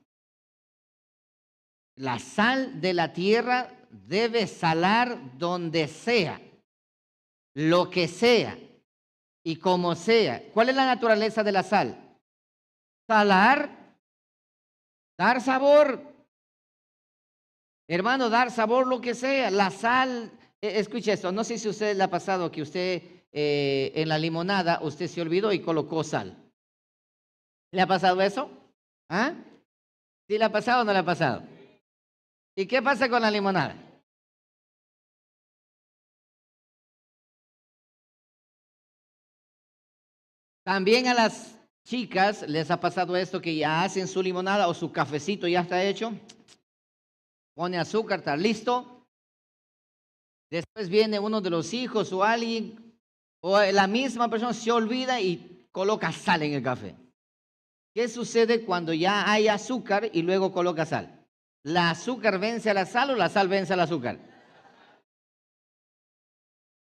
La sal de la tierra debe salar donde sea, lo que sea. Y como sea. ¿Cuál es la naturaleza de la sal? Salar, dar sabor. Hermano, dar sabor lo que sea. La sal, escuche esto, no sé si a usted le ha pasado que usted en la limonada, usted se olvidó y colocó sal. ¿Le ha pasado eso? ¿Ah? ¿Sí le ha pasado o no le ha pasado? ¿Y qué pasa con la limonada? También a las chicas les ha pasado esto que ya hacen su limonada o su cafecito ya está hecho. Pone azúcar, está listo. Después viene uno de los hijos o alguien o la misma persona se olvida y coloca sal en el café. ¿Qué sucede cuando ya hay azúcar y luego coloca sal? ¿La azúcar vence a la sal o la sal vence al azúcar?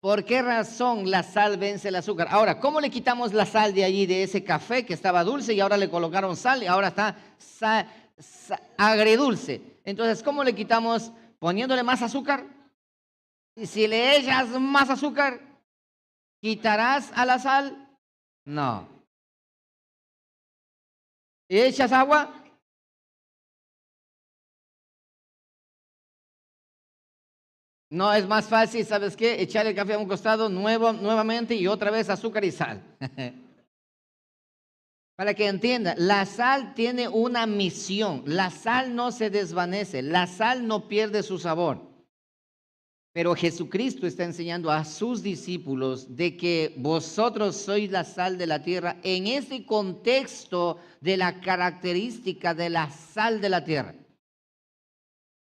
¿Por qué razón la sal vence el azúcar? Ahora, ¿cómo le quitamos la sal de allí, de ese café que estaba dulce y ahora le colocaron sal y ahora está agridulce? Entonces, ¿cómo le quitamos? Poniéndole más azúcar. Y si le echas más azúcar, ¿quitarás a la sal? No. ¿Y echas agua? No, es más fácil, ¿sabes qué? Echar el café a un costado nuevamente y otra vez azúcar y sal. Para que entienda, la sal tiene una misión. La sal no se desvanece, la sal no pierde su sabor. Pero Jesucristo está enseñando a sus discípulos de que vosotros sois la sal de la tierra en ese contexto de la característica de la sal de la tierra.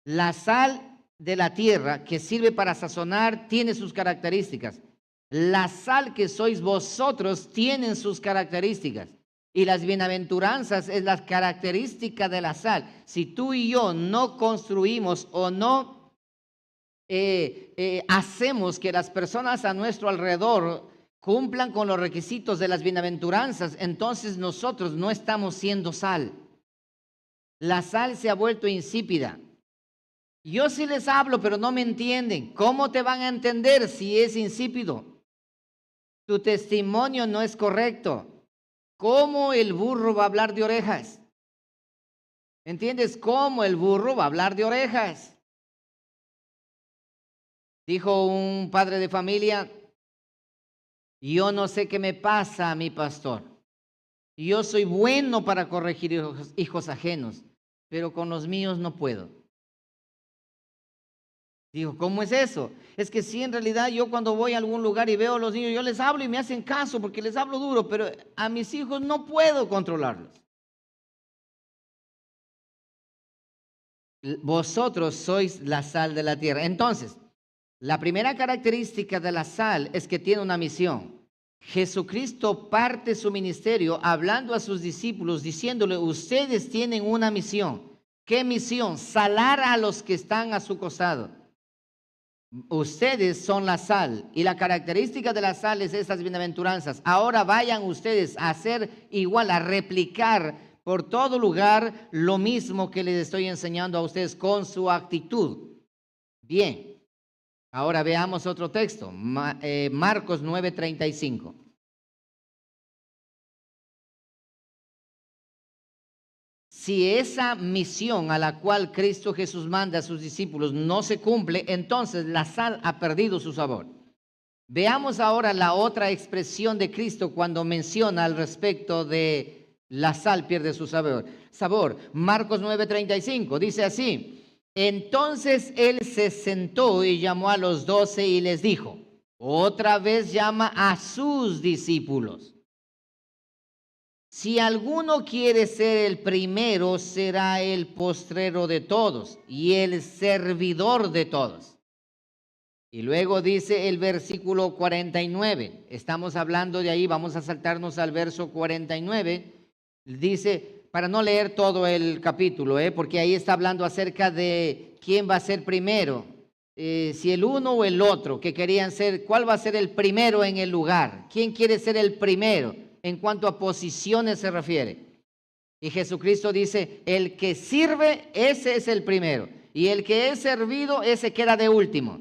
La sal de la tierra que sirve para sazonar tiene sus características. La sal que sois vosotros tienen sus características. Y las bienaventuranzas es la característica de la sal. Si tú y yo no construimos o no hacemos que las personas a nuestro alrededor cumplan con los requisitos de las bienaventuranzas, entonces nosotros no estamos siendo sal. La sal se ha vuelto insípida. Yo sí les hablo, pero no me entienden. ¿Cómo te van a entender si es insípido? Tu testimonio no es correcto. ¿Cómo el burro va a hablar de orejas? ¿Entiendes? ¿Cómo el burro va a hablar de orejas? Dijo un padre de familia, yo no sé qué me pasa a mi pastor. Y yo soy bueno para corregir hijos ajenos, pero con los míos no puedo. Digo, ¿cómo es eso? Es que sí, en realidad yo cuando voy a algún lugar y veo a los niños, yo les hablo y me hacen caso porque les hablo duro, pero a mis hijos no puedo controlarlos. Vosotros sois la sal de la tierra. Entonces, la primera característica de la sal es que tiene una misión. Jesucristo parte su ministerio hablando a sus discípulos, diciéndole, ustedes tienen una misión. ¿Qué misión? Salar a los que están a su costado. Ustedes son la sal, y la característica de la sal es estas bienaventuranzas. Ahora vayan ustedes a hacer igual, a replicar por todo lugar lo mismo que les estoy enseñando a ustedes con su actitud. Bien, ahora veamos otro texto, Marcos 9:35. Si esa misión a la cual Cristo Jesús manda a sus discípulos no se cumple, entonces la sal ha perdido su sabor. Veamos ahora la otra expresión de Cristo cuando menciona al respecto de la sal pierde su sabor. Marcos 9:35 dice así: entonces él se sentó y llamó a los 12 y les dijo, otra vez llama a sus discípulos. Si alguno quiere ser el primero, será el postrero de todos y el servidor de todos. Y luego dice el versículo 49, estamos hablando de ahí, vamos a saltarnos al verso 49, dice, para no leer todo el capítulo, porque ahí está hablando acerca de quién va a ser primero, si el uno o el otro, que querían ser, cuál va a ser el primero en el lugar, quién quiere ser el primero en cuanto a posiciones se refiere. Y Jesucristo dice, el que sirve, ese es el primero, y el que es servido, ese queda de último.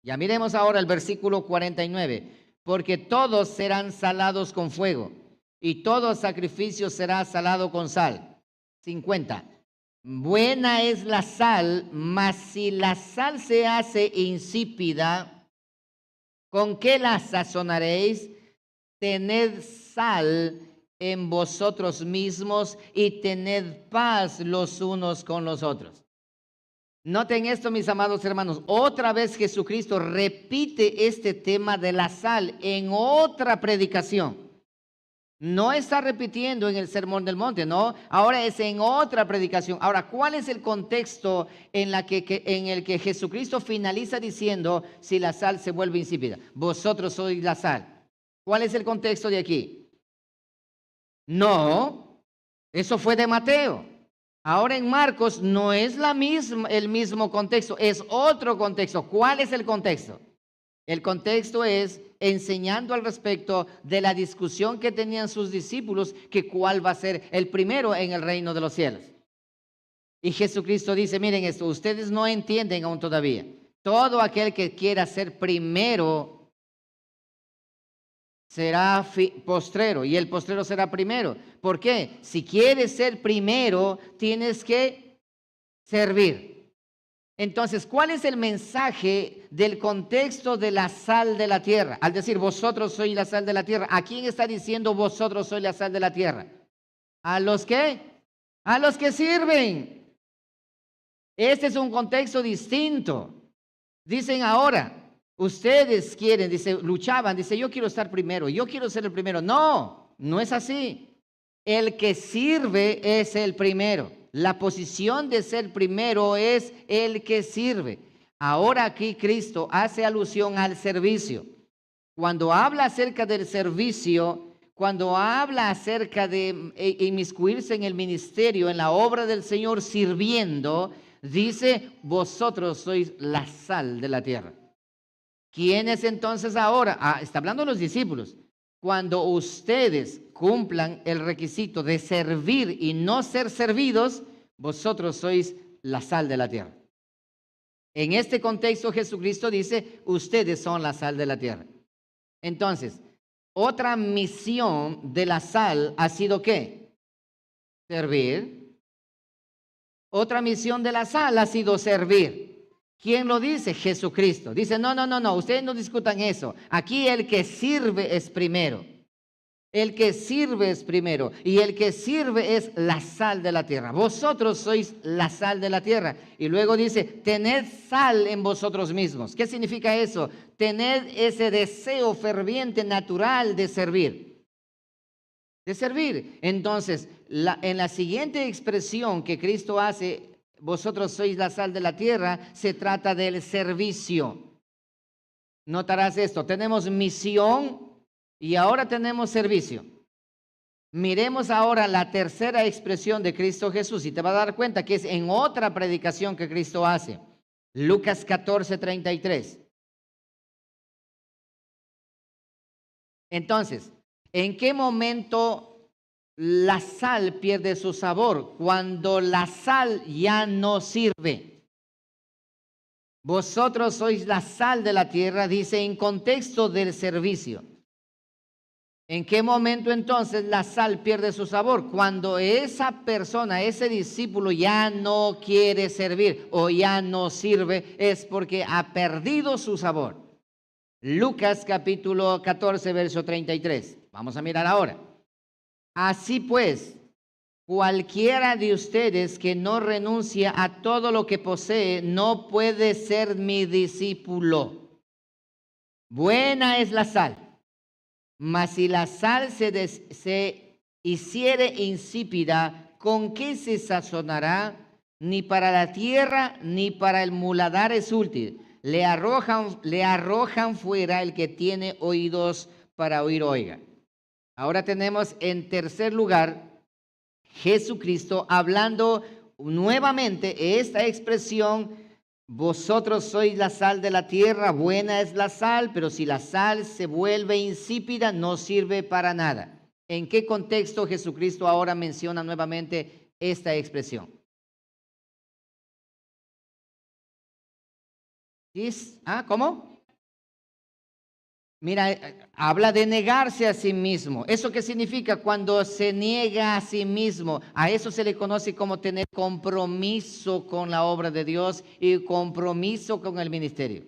Ya miremos ahora el versículo 49, porque todos serán salados con fuego, y todo sacrificio será salado con sal. 50. Buena es la sal, mas si la sal se hace insípida, ¿con qué la sazonaréis? Tened sal en vosotros mismos y tened paz los unos con los otros. Noten esto, mis amados hermanos. Otra vez Jesucristo repite este tema de la sal en otra predicación. No está repitiendo en el Sermón del Monte, no. Ahora es en otra predicación. Ahora, ¿cuál es el contexto en el que Jesucristo finaliza diciendo si la sal se vuelve insípida? Vosotros sois la sal. ¿Cuál es el contexto de aquí? No, eso fue de Mateo. Ahora en Marcos no es el mismo contexto, es otro contexto. ¿Cuál es el contexto? El contexto es enseñando al respecto de la discusión que tenían sus discípulos, que cuál va a ser el primero en el reino de los cielos. Y Jesucristo dice, miren esto, ustedes no entienden aún todavía. Todo aquel que quiera ser primero será postrero, y el postrero será primero. ¿Por qué? Si quieres ser primero, tienes que servir. Entonces, ¿cuál es el mensaje del contexto de la sal de la tierra? Al decir, vosotros sois la sal de la tierra, ¿a quién está diciendo vosotros sois la sal de la tierra? ¿A los qué? A los que sirven. Este es un contexto distinto. Dicen ahora, ustedes quieren, dice, luchaban, dice, yo quiero estar primero, yo quiero ser el primero. No, no es así. El que sirve es el primero. La posición de ser primero es el que sirve. Ahora aquí Cristo hace alusión al servicio. Cuando habla acerca del servicio, cuando habla acerca de inmiscuirse en el ministerio, en la obra del Señor sirviendo, dice, vosotros sois la sal de la tierra. ¿Quiénes entonces ahora? Está hablando de los discípulos. Cuando ustedes cumplan el requisito de servir y no ser servidos, vosotros sois la sal de la tierra. En este contexto Jesucristo dice, ustedes son la sal de la tierra. Entonces, otra misión de la sal ha sido ¿qué? Servir. Otra misión de la sal ha sido servir. ¿Quién lo dice? Jesucristo. Dice, no, ustedes no discutan eso. Aquí el que sirve es primero. El que sirve es primero, y el que sirve es la sal de la tierra. Vosotros sois la sal de la tierra. Y luego dice, tened sal en vosotros mismos. ¿Qué significa eso? Tened ese deseo ferviente, natural de servir. De servir. Entonces, en la siguiente expresión que Cristo hace, vosotros sois la sal de la tierra, se trata del servicio. Notarás esto, tenemos misión y ahora tenemos servicio. Miremos ahora la tercera expresión de Cristo Jesús y te vas a dar cuenta que es en otra predicación que Cristo hace. Lucas 14:33. Entonces, ¿en qué momento la sal pierde su sabor? Cuando la sal ya no sirve. Vosotros sois la sal de la tierra, dice en contexto del servicio. ¿En qué momento entonces la sal pierde su sabor? Cuando esa persona, ese discípulo ya no quiere servir o ya no sirve, es porque ha perdido su sabor. Lucas capítulo 14, verso 33. Vamos a mirar ahora. Así pues, cualquiera de ustedes que no renuncia a todo lo que posee, no puede ser mi discípulo. Buena es la sal. Mas si la sal se hiciere insípida, ¿con qué se sazonará? Ni para la tierra ni para el muladar es útil. Le arrojan fuera el que tiene oídos para oír, oiga. Ahora tenemos en tercer lugar Jesucristo hablando nuevamente esta expresión. Vosotros sois la sal de la tierra, buena es la sal, pero si la sal se vuelve insípida, no sirve para nada. ¿En qué contexto Jesucristo ahora menciona nuevamente esta expresión? ¿Cómo? Mira, habla de negarse a sí mismo. ¿Eso qué significa? Cuando se niega a sí mismo, a eso se le conoce como tener compromiso con la obra de Dios y compromiso con el ministerio.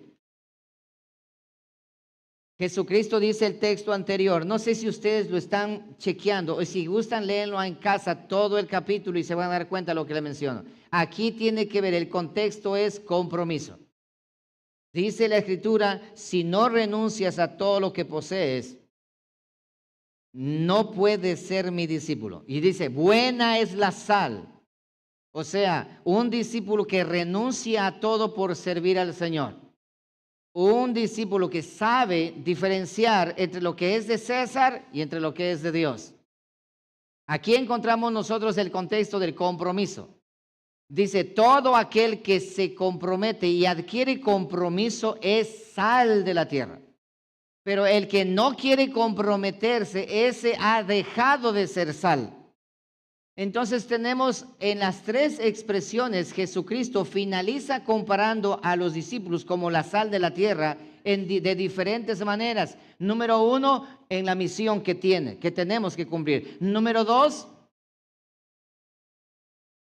Jesucristo dice el texto anterior, no sé si ustedes lo están chequeando o si gustan leerlo en casa todo el capítulo y se van a dar cuenta de lo que le menciono. Aquí tiene que ver, el contexto es compromiso. Dice la Escritura, si no renuncias a todo lo que posees, no puedes ser mi discípulo. Y dice, buena es la sal. O sea, un discípulo que renuncia a todo por servir al Señor. Un discípulo que sabe diferenciar entre lo que es de César y entre lo que es de Dios. Aquí encontramos nosotros el contexto del compromiso. Dice, todo aquel que se compromete y adquiere compromiso es sal de la tierra. Pero el que no quiere comprometerse, ese ha dejado de ser sal. Entonces tenemos en las tres expresiones, Jesucristo finaliza comparando a los discípulos como la sal de la tierra de diferentes maneras. Número uno, en la misión que tenemos que cumplir. Número dos,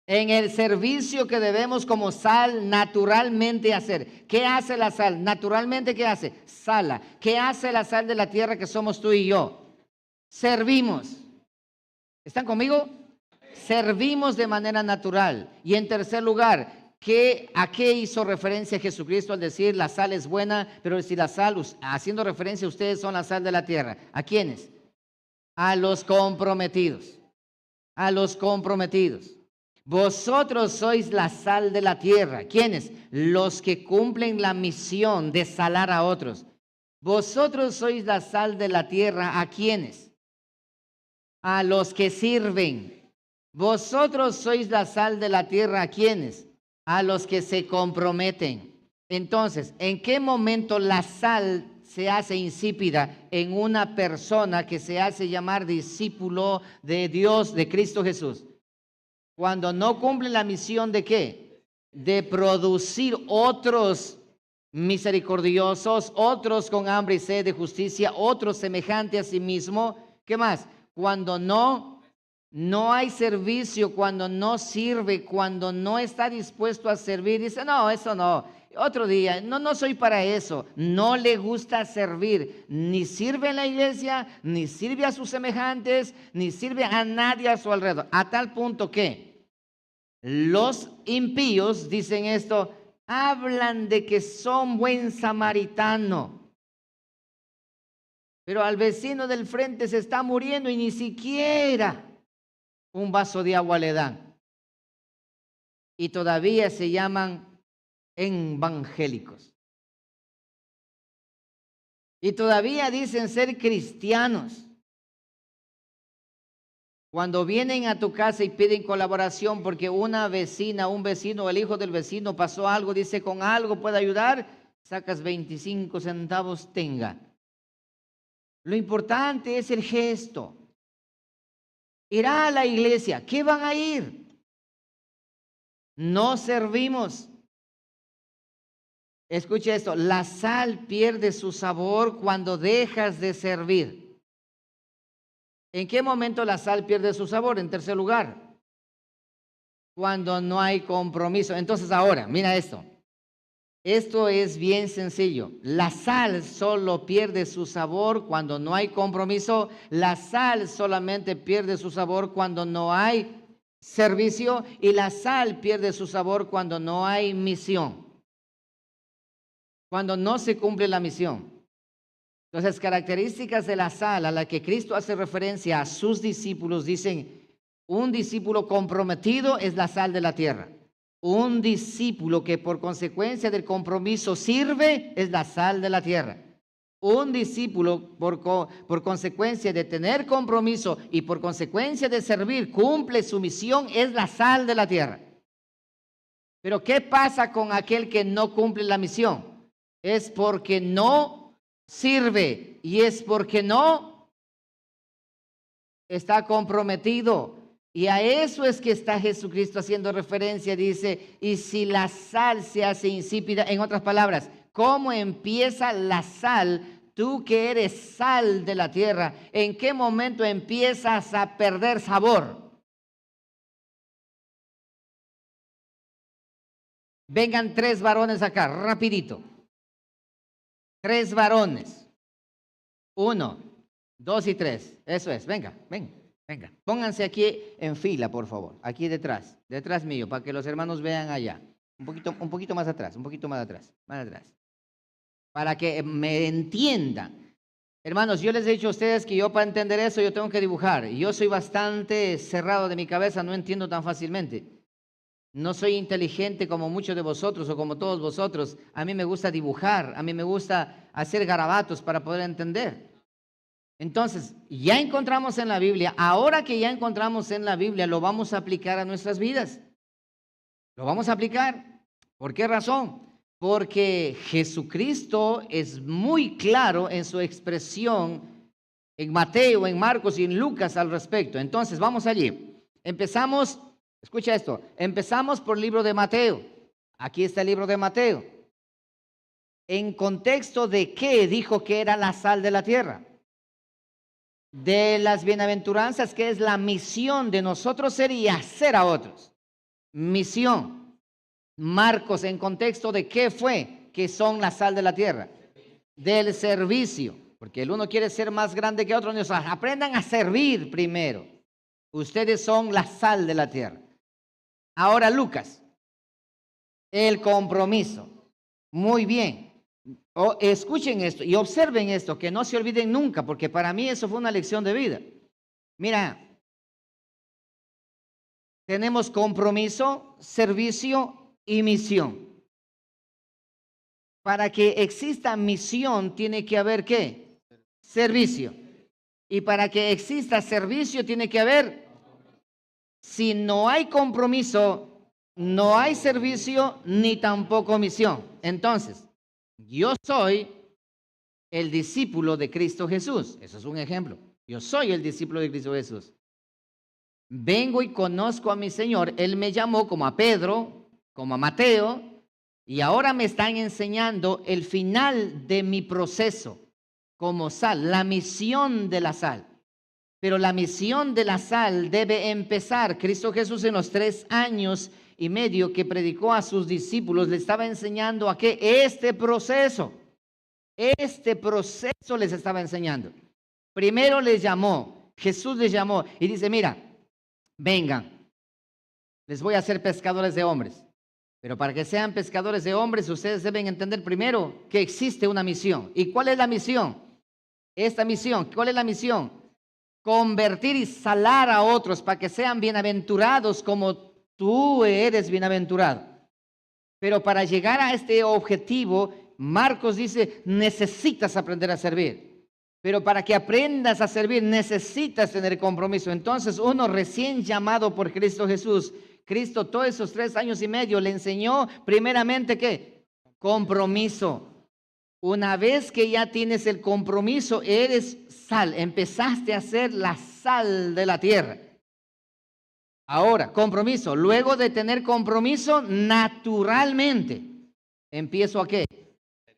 en el servicio que debemos como sal naturalmente hacer. ¿Qué hace la sal? Naturalmente, ¿qué hace? Sala. ¿Qué hace la sal de la tierra que somos tú y yo? Servimos. ¿Están conmigo? Servimos de manera natural. Y en tercer lugar, ¿a qué hizo referencia Jesucristo al decir la sal es buena, pero si la sal, haciendo referencia, ustedes son la sal de la tierra? ¿A quiénes? A los comprometidos. A los comprometidos. Vosotros sois la sal de la tierra. ¿Quiénes? Los que cumplen la misión de salar a otros. Vosotros sois la sal de la tierra. ¿A quiénes? A los que sirven. Vosotros sois la sal de la tierra. ¿A quiénes? A los que se comprometen. Entonces, ¿en qué momento la sal se hace insípida en una persona que se hace llamar discípulo de Dios, de Cristo Jesús? Cuando no cumplen la misión de ¿qué? De producir otros misericordiosos, otros con hambre y sed de justicia, otros semejantes a sí mismo. ¿Qué más? Cuando no hay servicio, cuando no sirve, cuando no está dispuesto a servir, dice, no, eso no. otro día, no soy para eso. No le gusta servir, ni sirve en la iglesia, ni sirve a sus semejantes, ni sirve a nadie a su alrededor. A tal punto que los impíos dicen esto, hablan de que son buen samaritano, pero al vecino del frente se está muriendo y ni siquiera un vaso de agua le dan. Y todavía se llaman evangélicos. Y todavía dicen ser cristianos. Cuando vienen a tu casa y piden colaboración porque una vecina, un vecino, el hijo del vecino pasó algo, dice, con algo puede ayudar, sacas 25 centavos, tenga. Lo importante es el gesto. Irá a la iglesia. ¿Qué van a ir? No servimos. Escuche esto, la sal pierde su sabor cuando dejas de servir. ¿En qué momento la sal pierde su sabor? En tercer lugar, cuando no hay compromiso. Entonces ahora, mira esto. Esto es bien sencillo. La sal solo pierde su sabor cuando no hay compromiso. La sal solamente pierde su sabor cuando no hay servicio. Y la sal pierde su sabor cuando no hay misión. Cuando no se cumple la misión. Entonces, características de la sal a la que Cristo hace referencia a sus discípulos, dicen, un discípulo comprometido es la sal de la tierra. Un discípulo que por consecuencia del compromiso sirve es la sal de la tierra. Un discípulo por consecuencia de tener compromiso y por consecuencia de servir, cumple su misión, es la sal de la tierra. Pero ¿qué pasa con aquel que no cumple la misión? Es porque no sirve y es porque no está comprometido. Y a eso es que está Jesucristo haciendo referencia. Dice, y si la sal se hace insípida, en otras palabras, ¿cómo empieza la sal? Tú que eres sal de la tierra, ¿en qué momento empiezas a perder sabor? Vengan 3 varones acá, rapidito. 3 varones. 1, 2 y 3. Eso es. Venga. Pónganse aquí en fila, por favor. Aquí detrás mío, para que los hermanos vean allá. Un poquito más atrás, más atrás. Para que me entiendan. Hermanos, yo les he dicho a ustedes que yo para entender eso yo tengo que dibujar. Yo soy bastante cerrado de mi cabeza, no entiendo tan fácilmente. No soy inteligente como muchos de vosotros o como todos vosotros. A mí me gusta dibujar, a mí me gusta hacer garabatos para poder entender. Entonces, ya encontramos en la Biblia, ahora que ya encontramos en la Biblia, lo vamos a aplicar a nuestras vidas. Lo vamos a aplicar. ¿Por qué razón? Porque Jesucristo es muy claro en su expresión en Mateo, en Marcos y en Lucas al respecto. Entonces, vamos allí. Empezamos. Escucha esto, empezamos por el libro de Mateo. Aquí está el libro de Mateo. ¿En contexto de qué dijo que era la sal de la tierra? De las bienaventuranzas, que es la misión de nosotros sería hacer a otros. Misión. Marcos, ¿en contexto de qué fue que son la sal de la tierra? Del servicio. Porque el uno quiere ser más grande que otro. O sea, aprendan a servir primero. Ustedes son la sal de la tierra. Ahora Lucas, el compromiso. Muy bien. Escuchen esto y observen esto, que no se olviden nunca, porque para mí eso fue una lección de vida. Mira, tenemos compromiso, servicio y misión. Para que exista misión tiene que haber ¿qué? Servicio. Y para que exista servicio tiene que haber. Si no hay compromiso, no hay servicio ni tampoco misión. Entonces, yo soy el discípulo de Cristo Jesús. Eso es un ejemplo. Yo soy el discípulo de Cristo Jesús. Vengo y conozco a mi Señor. Él me llamó como a Pedro, como a Mateo, y ahora me están enseñando el final de mi proceso como sal, la misión de la sal. Pero la misión de la sal debe empezar. Cristo Jesús en los 3 años y medio que predicó a sus discípulos, le estaba enseñando a qué este proceso les estaba enseñando. Primero les llamó, Jesús les llamó y dice, mira, vengan, les voy a hacer pescadores de hombres. Pero para que sean pescadores de hombres, ustedes deben entender primero que existe una misión. ¿Y cuál es la misión? Esta misión, ¿cuál es la misión? Convertir y salar a otros para que sean bienaventurados como tú eres bienaventurado. Pero para llegar a este objetivo, Marcos dice, necesitas aprender a servir. Pero para que aprendas a servir, necesitas tener compromiso. Entonces, uno recién llamado por Cristo Jesús, Cristo todos esos 3 años y medio le enseñó primeramente ¿qué? Compromiso. Una vez que ya tienes el compromiso, eres sal. Empezaste a ser la sal de la tierra. Ahora, compromiso. Luego de tener compromiso, naturalmente, empiezo ¿a qué?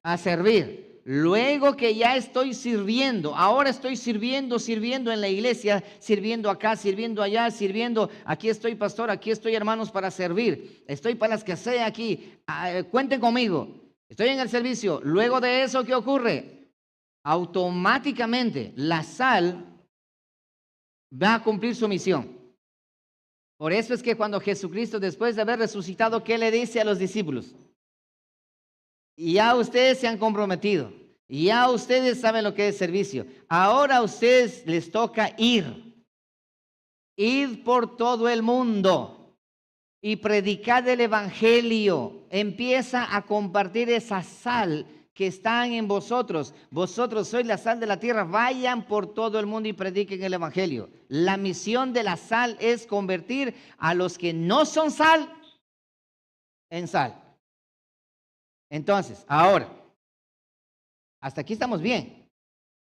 A servir. Luego que ya estoy sirviendo, ahora estoy sirviendo en la iglesia, sirviendo acá, sirviendo allá, sirviendo, aquí estoy pastor, aquí estoy hermanos para servir, estoy para las que sea aquí, cuenten conmigo, estoy en el servicio. Luego de eso, ¿qué ocurre? Automáticamente la sal va a cumplir su misión. Por eso es que cuando Jesucristo, después de haber resucitado, ¿qué le dice a los discípulos? Y ya ustedes se han comprometido. Y ya ustedes saben lo que es servicio. Ahora a ustedes les toca ir. Ir por todo el mundo y predicar el evangelio. Empieza a compartir esa sal que está en vosotros. Vosotros sois la sal de la tierra. Vayan por todo el mundo y prediquen el evangelio. La misión de la sal es convertir a los que no son sal en sal. Entonces, ahora, hasta aquí estamos bien.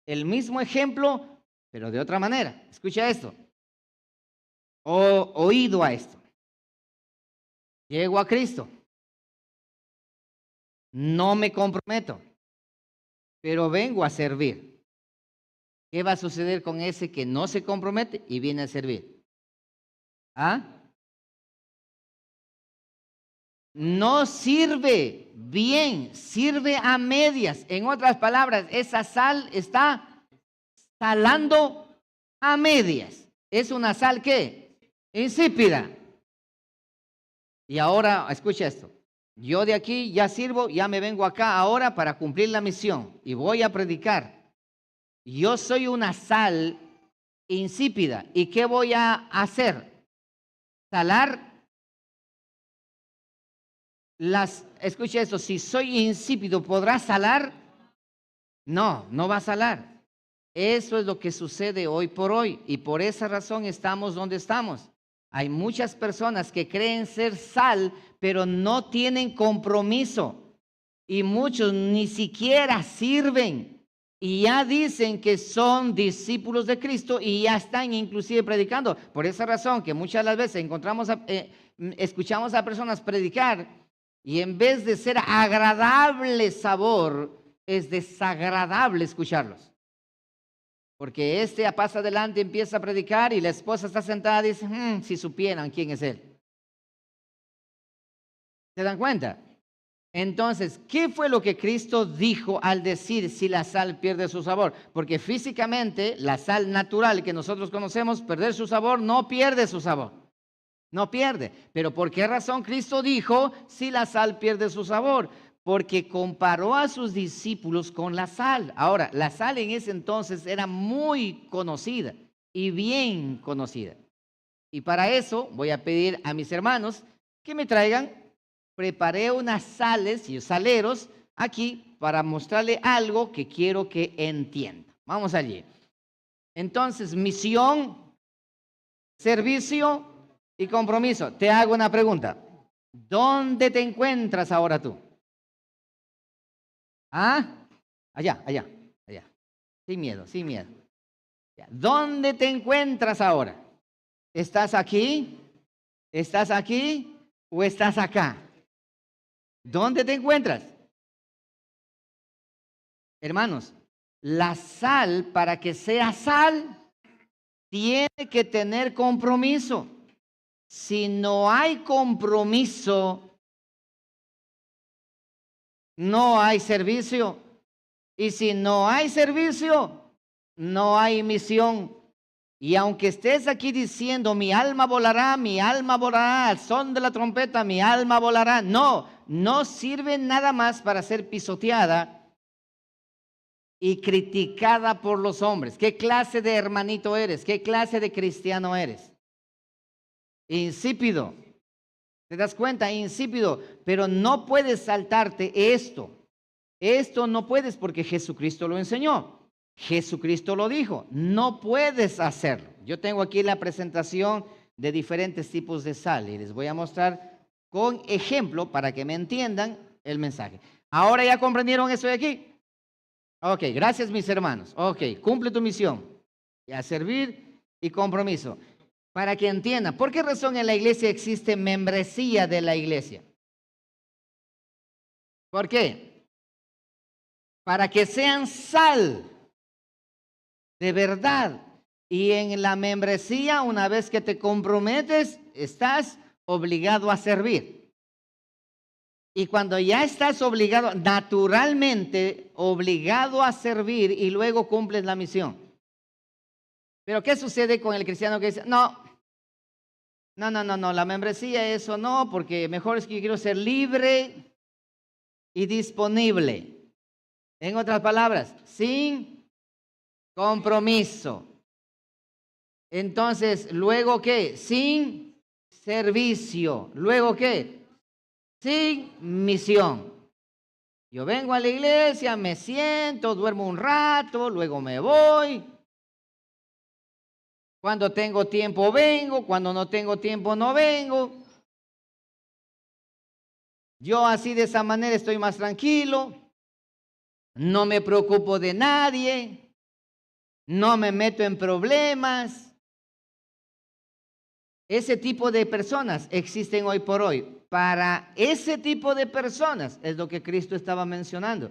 El mismo ejemplo, pero de otra manera. Escucha esto. Oído a esto. Llego a Cristo. No me comprometo, pero vengo a servir. ¿Qué va a suceder con ese que no se compromete y viene a servir? ¿Ah? No sirve bien, sirve a medias. En otras palabras, esa sal está salando a medias. Es una sal ¿qué? Insípida. Y ahora, escucha esto. Yo de aquí ya sirvo, ya me vengo acá ahora para cumplir la misión y voy a predicar. Yo soy una sal insípida. ¿Y qué voy a hacer? Salar escucha esto, si soy insípido, ¿podrá salar? No, no va a salar. Eso es lo que sucede hoy por hoy y por esa razón estamos donde estamos. Hay muchas personas que creen ser sal, pero no tienen compromiso y muchos ni siquiera sirven y ya dicen que son discípulos de Cristo y ya están inclusive predicando. Por esa razón que muchas de las veces escuchamos a personas predicar y en vez de ser agradable sabor, es desagradable escucharlos. Porque pasa adelante, empieza a predicar y la esposa está sentada y dice, si supieran quién es él. ¿Se dan cuenta? Entonces, ¿qué fue lo que Cristo dijo al decir si la sal pierde su sabor? Porque físicamente la sal natural que nosotros conocemos, perder su sabor, no pierde su sabor. No pierde. Pero ¿por qué razón Cristo dijo si la sal pierde su sabor? Porque comparó a sus discípulos con la sal. Ahora, la sal en ese entonces era muy conocida y bien conocida. Y para eso voy a pedir a mis hermanos que me traigan, preparé unas sales y saleros aquí para mostrarle algo que quiero que entienda. Vamos allí. Entonces, misión, servicio y compromiso. Te hago una pregunta. ¿Dónde te encuentras ahora tú? ¿Ah? Allá. Sin miedo. ¿Dónde te encuentras ahora? ¿Estás aquí? ¿Estás aquí? ¿O estás acá? ¿Dónde te encuentras? Hermanos, la sal, para que sea sal, tiene que tener compromiso. Si no hay compromiso, no hay servicio. Y si no hay servicio, no hay misión. Y aunque estés aquí diciendo, mi alma volará al son de la trompeta, mi alma volará. No sirve nada más para ser pisoteada y criticada por los hombres. ¿Qué clase de hermanito eres? ¿Qué clase de cristiano eres? Insípido. ¿Te das cuenta? Insípido. Pero no puedes saltarte esto. Esto no puedes porque Jesucristo lo enseñó. Jesucristo lo dijo. No puedes hacerlo. Yo tengo aquí la presentación de diferentes tipos de sal y les voy a mostrar con ejemplo para que me entiendan el mensaje. ¿Ahora ya comprendieron eso de aquí? Ok, gracias mis hermanos. Ok, cumple tu misión. Y a servir y compromiso. Para que entiendan, ¿por qué razón en la iglesia existe membresía de la iglesia? ¿Por qué? Para que sean sal de verdad. Y en la membresía, una vez que te comprometes, estás obligado a servir. Y cuando ya estás obligado, naturalmente obligado a servir y luego cumples la misión. Pero ¿qué sucede con el cristiano que dice, no, la membresía eso no, porque mejor es que yo quiero ser libre y disponible? En otras palabras, sin compromiso. Entonces, ¿luego qué? Sin servicio. ¿Luego qué? Sin misión. Yo vengo a la iglesia, me siento, duermo un rato, luego me voy. Cuando tengo tiempo vengo, cuando no tengo tiempo no vengo. Yo así de esa manera estoy más tranquilo. No me preocupo de nadie. No me meto en problemas. Ese tipo de personas existen hoy por hoy. Para ese tipo de personas es lo que Cristo estaba mencionando.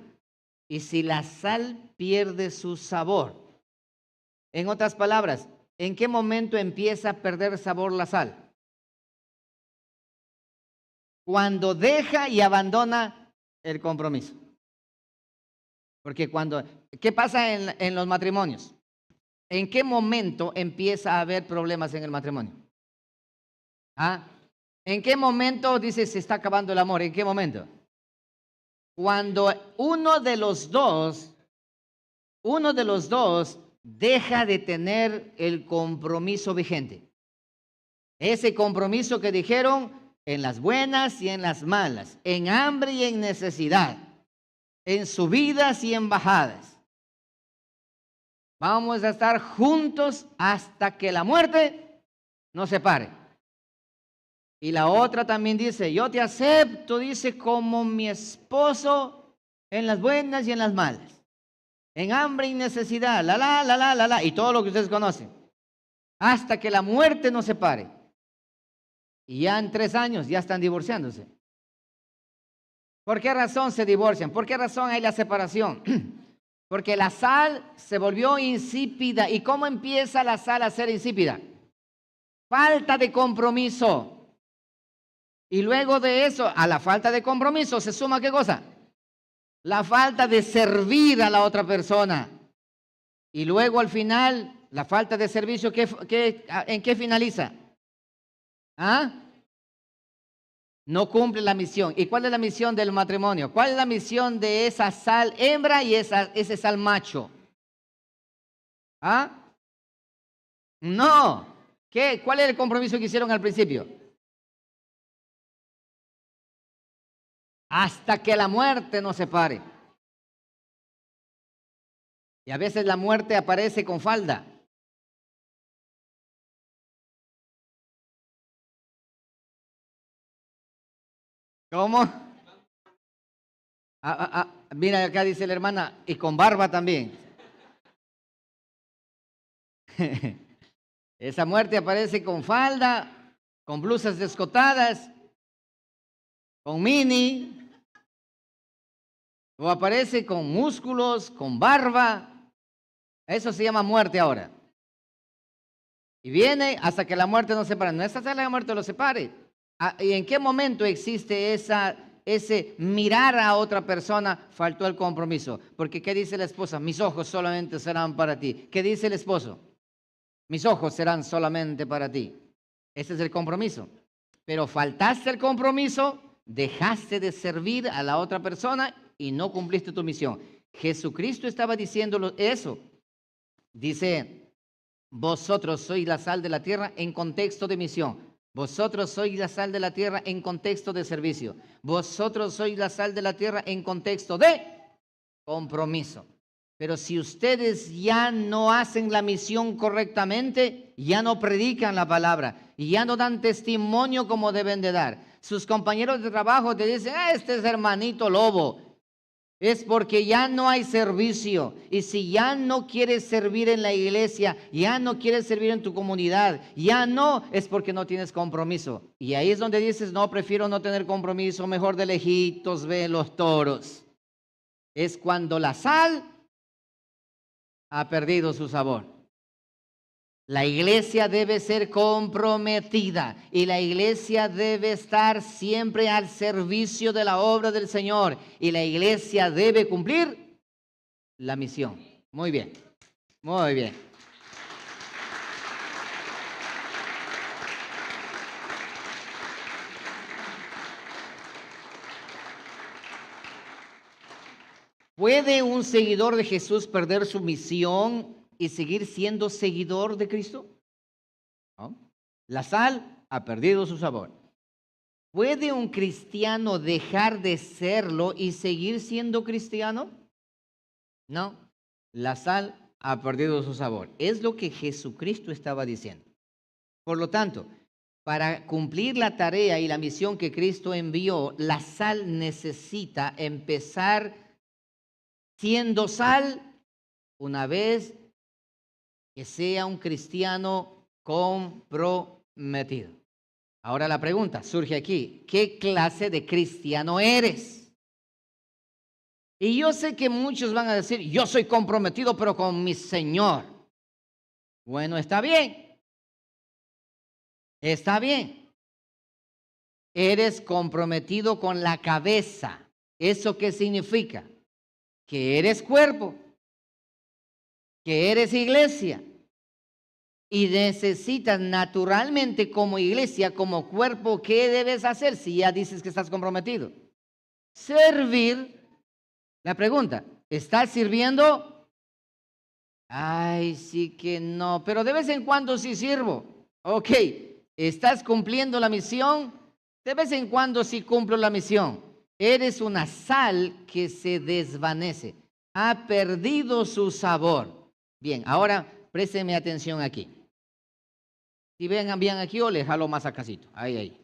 Y si la sal pierde su sabor, en otras palabras, ¿en qué momento empieza a perder sabor la sal? Cuando deja y abandona el compromiso. Porque ¿qué pasa en los matrimonios? ¿En qué momento empieza a haber problemas en el matrimonio? ¿Ah? ¿En qué momento dice se está acabando el amor? ¿En qué momento? Cuando uno de los dos deja de tener el compromiso vigente. Ese compromiso que dijeron en las buenas y en las malas, en hambre y en necesidad, en subidas y en bajadas. Vamos a estar juntos hasta que la muerte nos separe. Y la otra también dice, yo te acepto, dice, como mi esposo en las buenas y en las malas. En hambre y necesidad, y todo lo que ustedes conocen. Hasta que la muerte nos separe. Y ya en 3 años ya están divorciándose. ¿Por qué razón se divorcian? ¿Por qué razón hay la separación? Porque la sal se volvió insípida. ¿Y cómo empieza la sal a ser insípida? Falta de compromiso. Y luego de eso, a la falta de compromiso se suma ¿qué cosa? La falta de servir a la otra persona. Y luego al final, la falta de servicio, ¿en qué finaliza? ¿Ah? No cumple la misión. ¿Y cuál es la misión del matrimonio? ¿Cuál es la misión de esa sal hembra y ese sal macho? ¿Ah? No. ¿Cuál es el compromiso que hicieron al principio? Hasta que la muerte nos separe. Y a veces la muerte aparece con falda. ¿Cómo? Mira, acá dice la hermana, y con barba también. Esa muerte aparece con falda, con blusas descotadas, con mini, o aparece con músculos, con barba. Eso se llama muerte ahora. Y viene hasta que la muerte nos separe. No es hasta que la muerte los separe. ¿Y en qué momento existe ese mirar a otra persona? Faltó el compromiso. Porque ¿qué dice la esposa? Mis ojos solamente serán para ti. ¿Qué dice el esposo? Mis ojos serán solamente para ti. Ese es el compromiso. Pero faltaste el compromiso, dejaste de servir a la otra persona y no cumpliste tu misión. Jesucristo estaba diciendo eso. Dice, vosotros sois la sal de la tierra en contexto de misión. Vosotros sois la sal de la tierra en contexto de servicio. Vosotros sois la sal de la tierra en contexto de compromiso. Pero si ustedes ya no hacen la misión correctamente, ya no predican la palabra y ya no dan testimonio como deben de dar. Sus compañeros de trabajo te dicen, este es hermanito lobo. Es porque ya no hay servicio. Y si ya no quieres servir en la iglesia, ya no quieres servir en tu comunidad, ya no, es porque no tienes compromiso. Y ahí es donde dices, no, prefiero no tener compromiso, mejor de lejitos ven los toros. Es cuando la sal ha perdido su sabor. La iglesia debe ser comprometida y la iglesia debe estar siempre al servicio de la obra del Señor y la iglesia debe cumplir la misión. Muy bien, muy bien. ¿Puede un seguidor de Jesús perder su misión y seguir siendo seguidor de Cristo? ¿No? La sal ha perdido su sabor. ¿Puede un cristiano dejar de serlo y seguir siendo cristiano? No, la sal ha perdido su sabor. Es lo que Jesucristo estaba diciendo. Por lo tanto, para cumplir la tarea y la misión que Cristo envió, la sal necesita empezar siendo sal una vez que sea un cristiano comprometido. Ahora la pregunta surge aquí, ¿qué clase de cristiano eres? Y yo sé que muchos van a decir, yo soy comprometido pero con mi Señor. Bueno, está bien. Está bien. Eres comprometido con la cabeza. ¿Eso qué significa? Que eres cuerpo, que eres iglesia. Y necesitas naturalmente como iglesia, como cuerpo, ¿qué debes hacer si ya dices que estás comprometido? Servir. La pregunta, ¿estás sirviendo? Ay, sí que no, pero de vez en cuando sí sirvo. Ok, ¿estás cumpliendo la misión? De vez en cuando sí cumplo la misión. Eres una sal que se desvanece. Ha perdido su sabor. Bien, ahora présteme atención aquí. Si vengan bien aquí o le jalo más acasito. Ahí.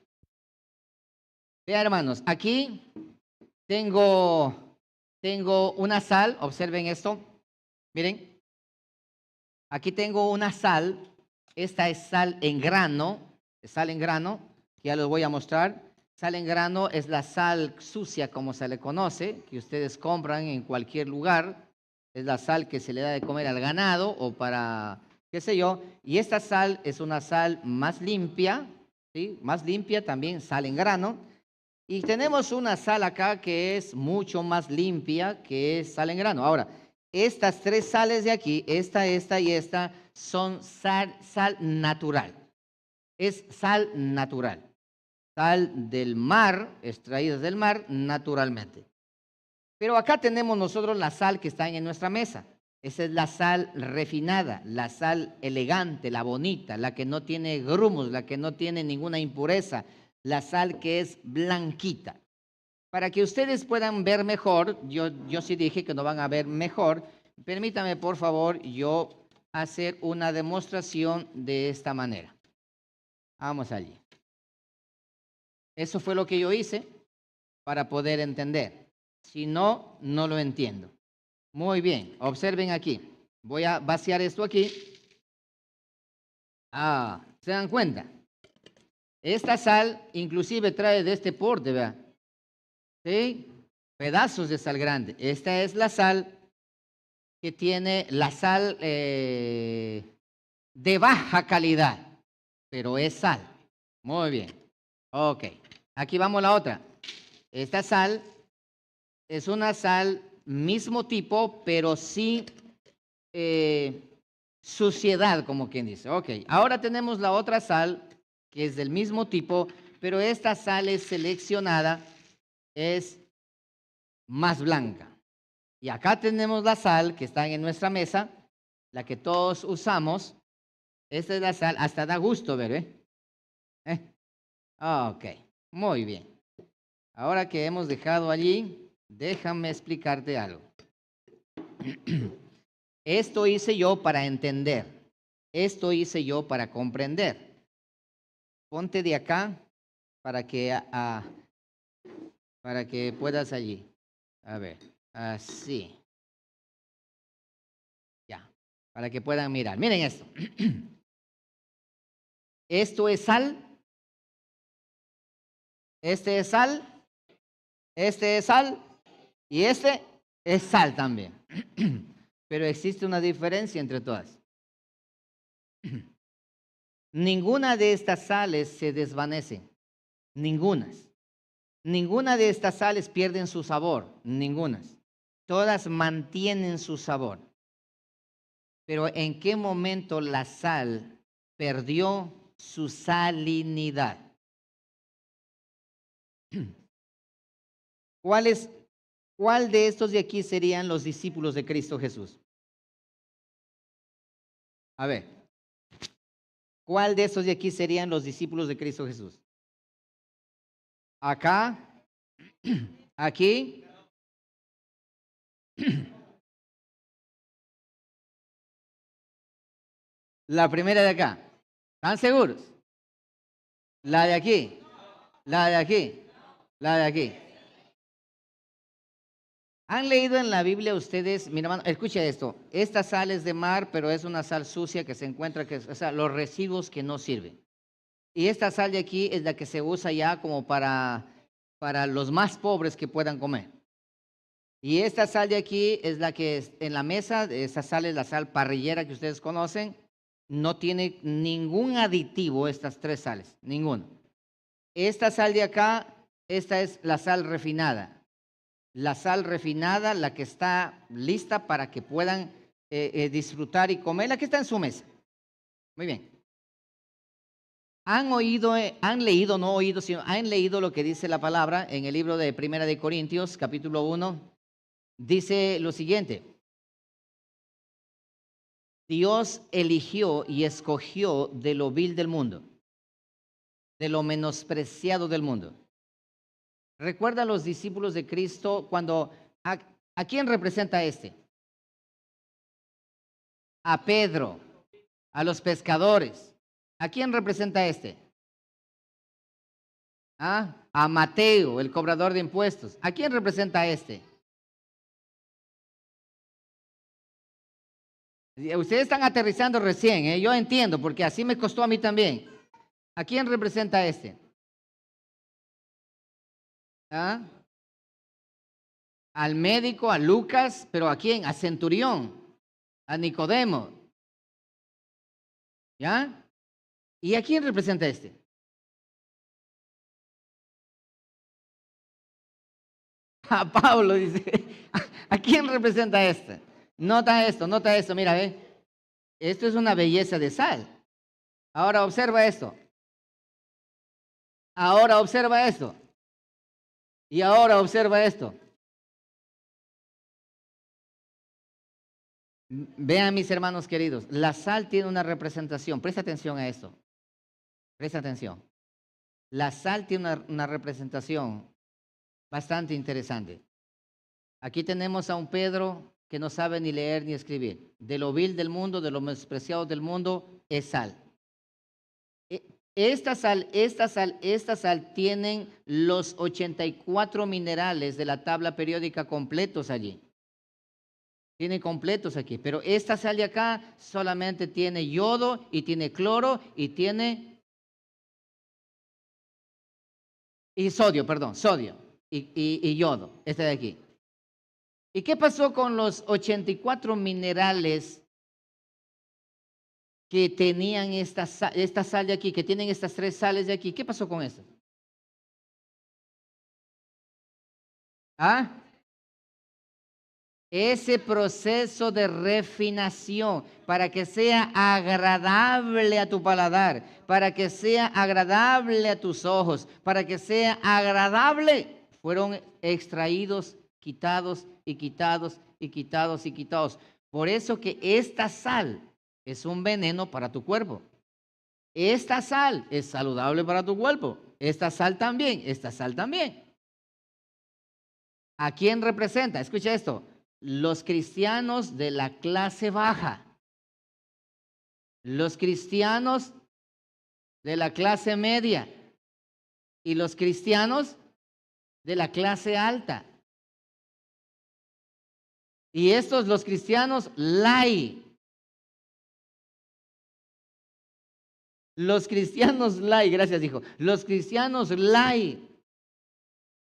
Vean, hermanos, aquí tengo una sal. Observen esto. Miren. Aquí tengo una sal. Esta es sal en grano. Sal en grano. Ya les voy a mostrar. Sal en grano es la sal sucia, como se le conoce, que ustedes compran en cualquier lugar. Es la sal que se le da de comer al ganado o para, qué sé yo. Y esta sal es una sal más limpia, ¿sí? Más limpia también, sal en grano. Y tenemos una sal acá que es mucho más limpia, que es sal en grano. Ahora, estas tres sales de aquí, esta y esta, son sal natural. Es sal natural. Sal del mar, extraída del mar naturalmente. Pero acá tenemos nosotros la sal que está en nuestra mesa. Esa es la sal refinada, la sal elegante, la bonita, la que no tiene grumos, la que no tiene ninguna impureza, la sal que es blanquita. Para que ustedes puedan ver mejor, yo sí dije que no van a ver mejor, permítame por favor yo hacer una demostración de esta manera. Vamos allí. Eso fue lo que yo hice para poder entender. Si no, no lo entiendo. Muy bien, observen aquí. Voy a vaciar esto aquí. ¿Se dan cuenta? Esta sal inclusive trae de este porte, ¿verdad? ¿Sí? Pedazos de sal grande. Esta es la sal que tiene la sal de baja calidad, pero es sal. Muy bien. Ok. Aquí vamos a la otra. Esta sal es una sal mismo tipo, pero sin suciedad, como quien dice. Ok. Ahora tenemos la otra sal, que es del mismo tipo, pero esta sal es seleccionada, es más blanca. Y acá tenemos la sal que está en nuestra mesa, la que todos usamos. Esta es la sal, hasta da gusto ver, Ok, muy bien. Ahora que hemos dejado allí, déjame explicarte algo. Esto hice yo para entender. Esto hice yo para comprender. Ponte de acá para que puedas allí. A ver, así. Ya, para que puedan mirar. Miren esto. Esto es sal. Este es sal. Este es sal. Y este es sal también. Pero existe una diferencia entre todas. Ninguna de estas sales se desvanecen. Ningunas. Ninguna de estas sales pierden su sabor. Ningunas. Todas mantienen su sabor. Pero ¿en qué momento la sal perdió su salinidad? ¿Cuál de estos de aquí serían los discípulos de Cristo Jesús? A ver, ¿cuál de estos de aquí serían los discípulos de Cristo Jesús? Acá, aquí. La primera de acá. ¿Están seguros? La de aquí. La de aquí. La de aquí. ¿Han leído en la Biblia ustedes, mi hermano, escucha esto, esta sal es de mar, pero es una sal sucia que se encuentra, o sea, los residuos que no sirven. Y esta sal de aquí es la que se usa ya como para los más pobres que puedan comer. Y esta sal de aquí es la que en la mesa, esta sal es la sal parrillera que ustedes conocen, no tiene ningún aditivo estas tres sales, ninguno. Esta sal de acá, esta es la sal refinada. La sal refinada, la que está lista para que puedan disfrutar y comer, la que está en su mesa. Muy bien. Han oído, han leído, no oído, sino han leído lo que dice la palabra en el libro de Primera de Corintios, capítulo 1. Dice lo siguiente. Dios eligió y escogió de lo vil del mundo, de lo menospreciado del mundo. Recuerda a los discípulos de Cristo cuando, ¿a quién representa este? A Pedro, a los pescadores. ¿A quién representa este? A Mateo, el cobrador de impuestos. ¿A quién representa este? Ustedes están aterrizando recién, yo entiendo, porque así me costó a mí también. ¿A quién representa este? Al médico, a Lucas, pero ¿a quién? A Centurión, a Nicodemo. ¿Ya? ¿Y a quién representa este? A Pablo, dice. ¿A quién representa este? Nota esto, mira, ve. Esto es una belleza de sal. Ahora observa esto. Ahora observa esto. Y ahora observa esto. Vean, mis hermanos queridos, la sal tiene una representación. Presta atención a esto. Presta atención. La sal tiene una representación bastante interesante. Aquí tenemos a un Pedro que no sabe ni leer ni escribir. De lo vil del mundo, de lo menospreciado del mundo, es sal. Esta sal tienen los 84 minerales de la tabla periódica completos allí. Tiene completos aquí, pero esta sal de acá solamente tiene yodo y tiene cloro y tiene sodio, perdón, sodio y yodo, este de aquí. ¿Y qué pasó con los 84 minerales que tenían esta sal de aquí, que tienen estas 3 sales de aquí. ¿Qué pasó con esto? ¿Ah? Ese proceso de refinación para que sea agradable a tu paladar, para que sea agradable a tus ojos, para que sea agradable, fueron extraídos, quitados y quitados y quitados y quitados. Por eso que esta sal es un veneno para tu cuerpo. Esta sal es saludable para tu cuerpo. Esta sal también, esta sal también. ¿A quién representa? Escucha esto. Los cristianos de la clase baja, los cristianos de la clase media y los cristianos de la clase alta. Y estos, los cristianos light. Los cristianos light, gracias hijo. Los cristianos light.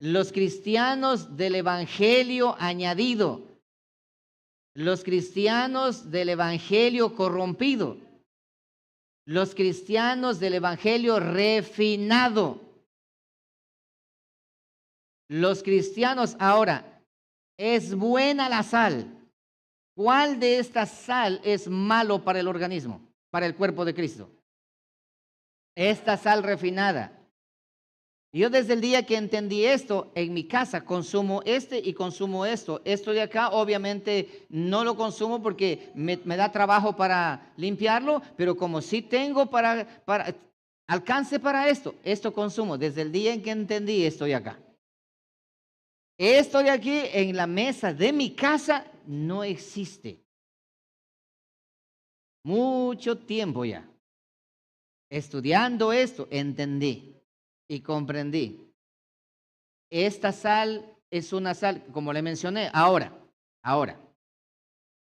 Los cristianos del evangelio añadido. Los cristianos del evangelio corrompido. Los cristianos del evangelio refinado. Los cristianos ahora, ¿es buena la sal? ¿Cuál de esta sal es malo para el organismo, para el cuerpo de Cristo? Esta sal refinada. Yo desde el día que entendí esto, en mi casa consumo y consumo esto. Esto de acá obviamente no lo consumo porque me da trabajo para limpiarlo, pero como sí tengo para alcance para esto consumo. Desde el día en que entendí esto de acá. Esto de aquí en la mesa de mi casa no existe. Mucho tiempo ya. Estudiando esto, entendí y comprendí. Esta sal es una sal, como le mencioné, ahora,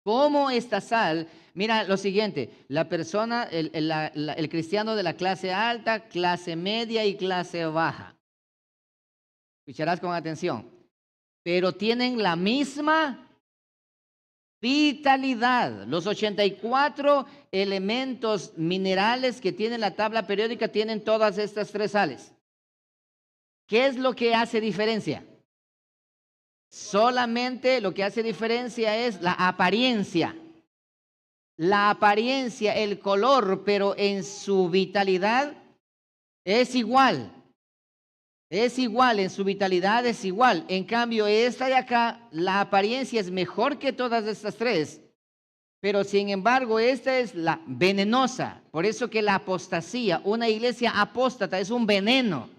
¿cómo esta sal? Mira lo siguiente, la persona, el cristiano de la clase alta, clase media y clase baja. Escucharás con atención, pero tienen la misma vitalidad. Los 84 elementos minerales que tiene la tabla periódica tienen todas estas 3 sales. ¿Qué es lo que hace diferencia? Solamente lo que hace diferencia es la apariencia. La apariencia, el color, pero en su vitalidad es igual. Es igual, en su vitalidad es igual. En cambio, esta de acá, la apariencia es mejor que todas estas 3. Pero sin embargo, esta es la venenosa. Por eso que la apostasía, una iglesia apóstata es un veneno.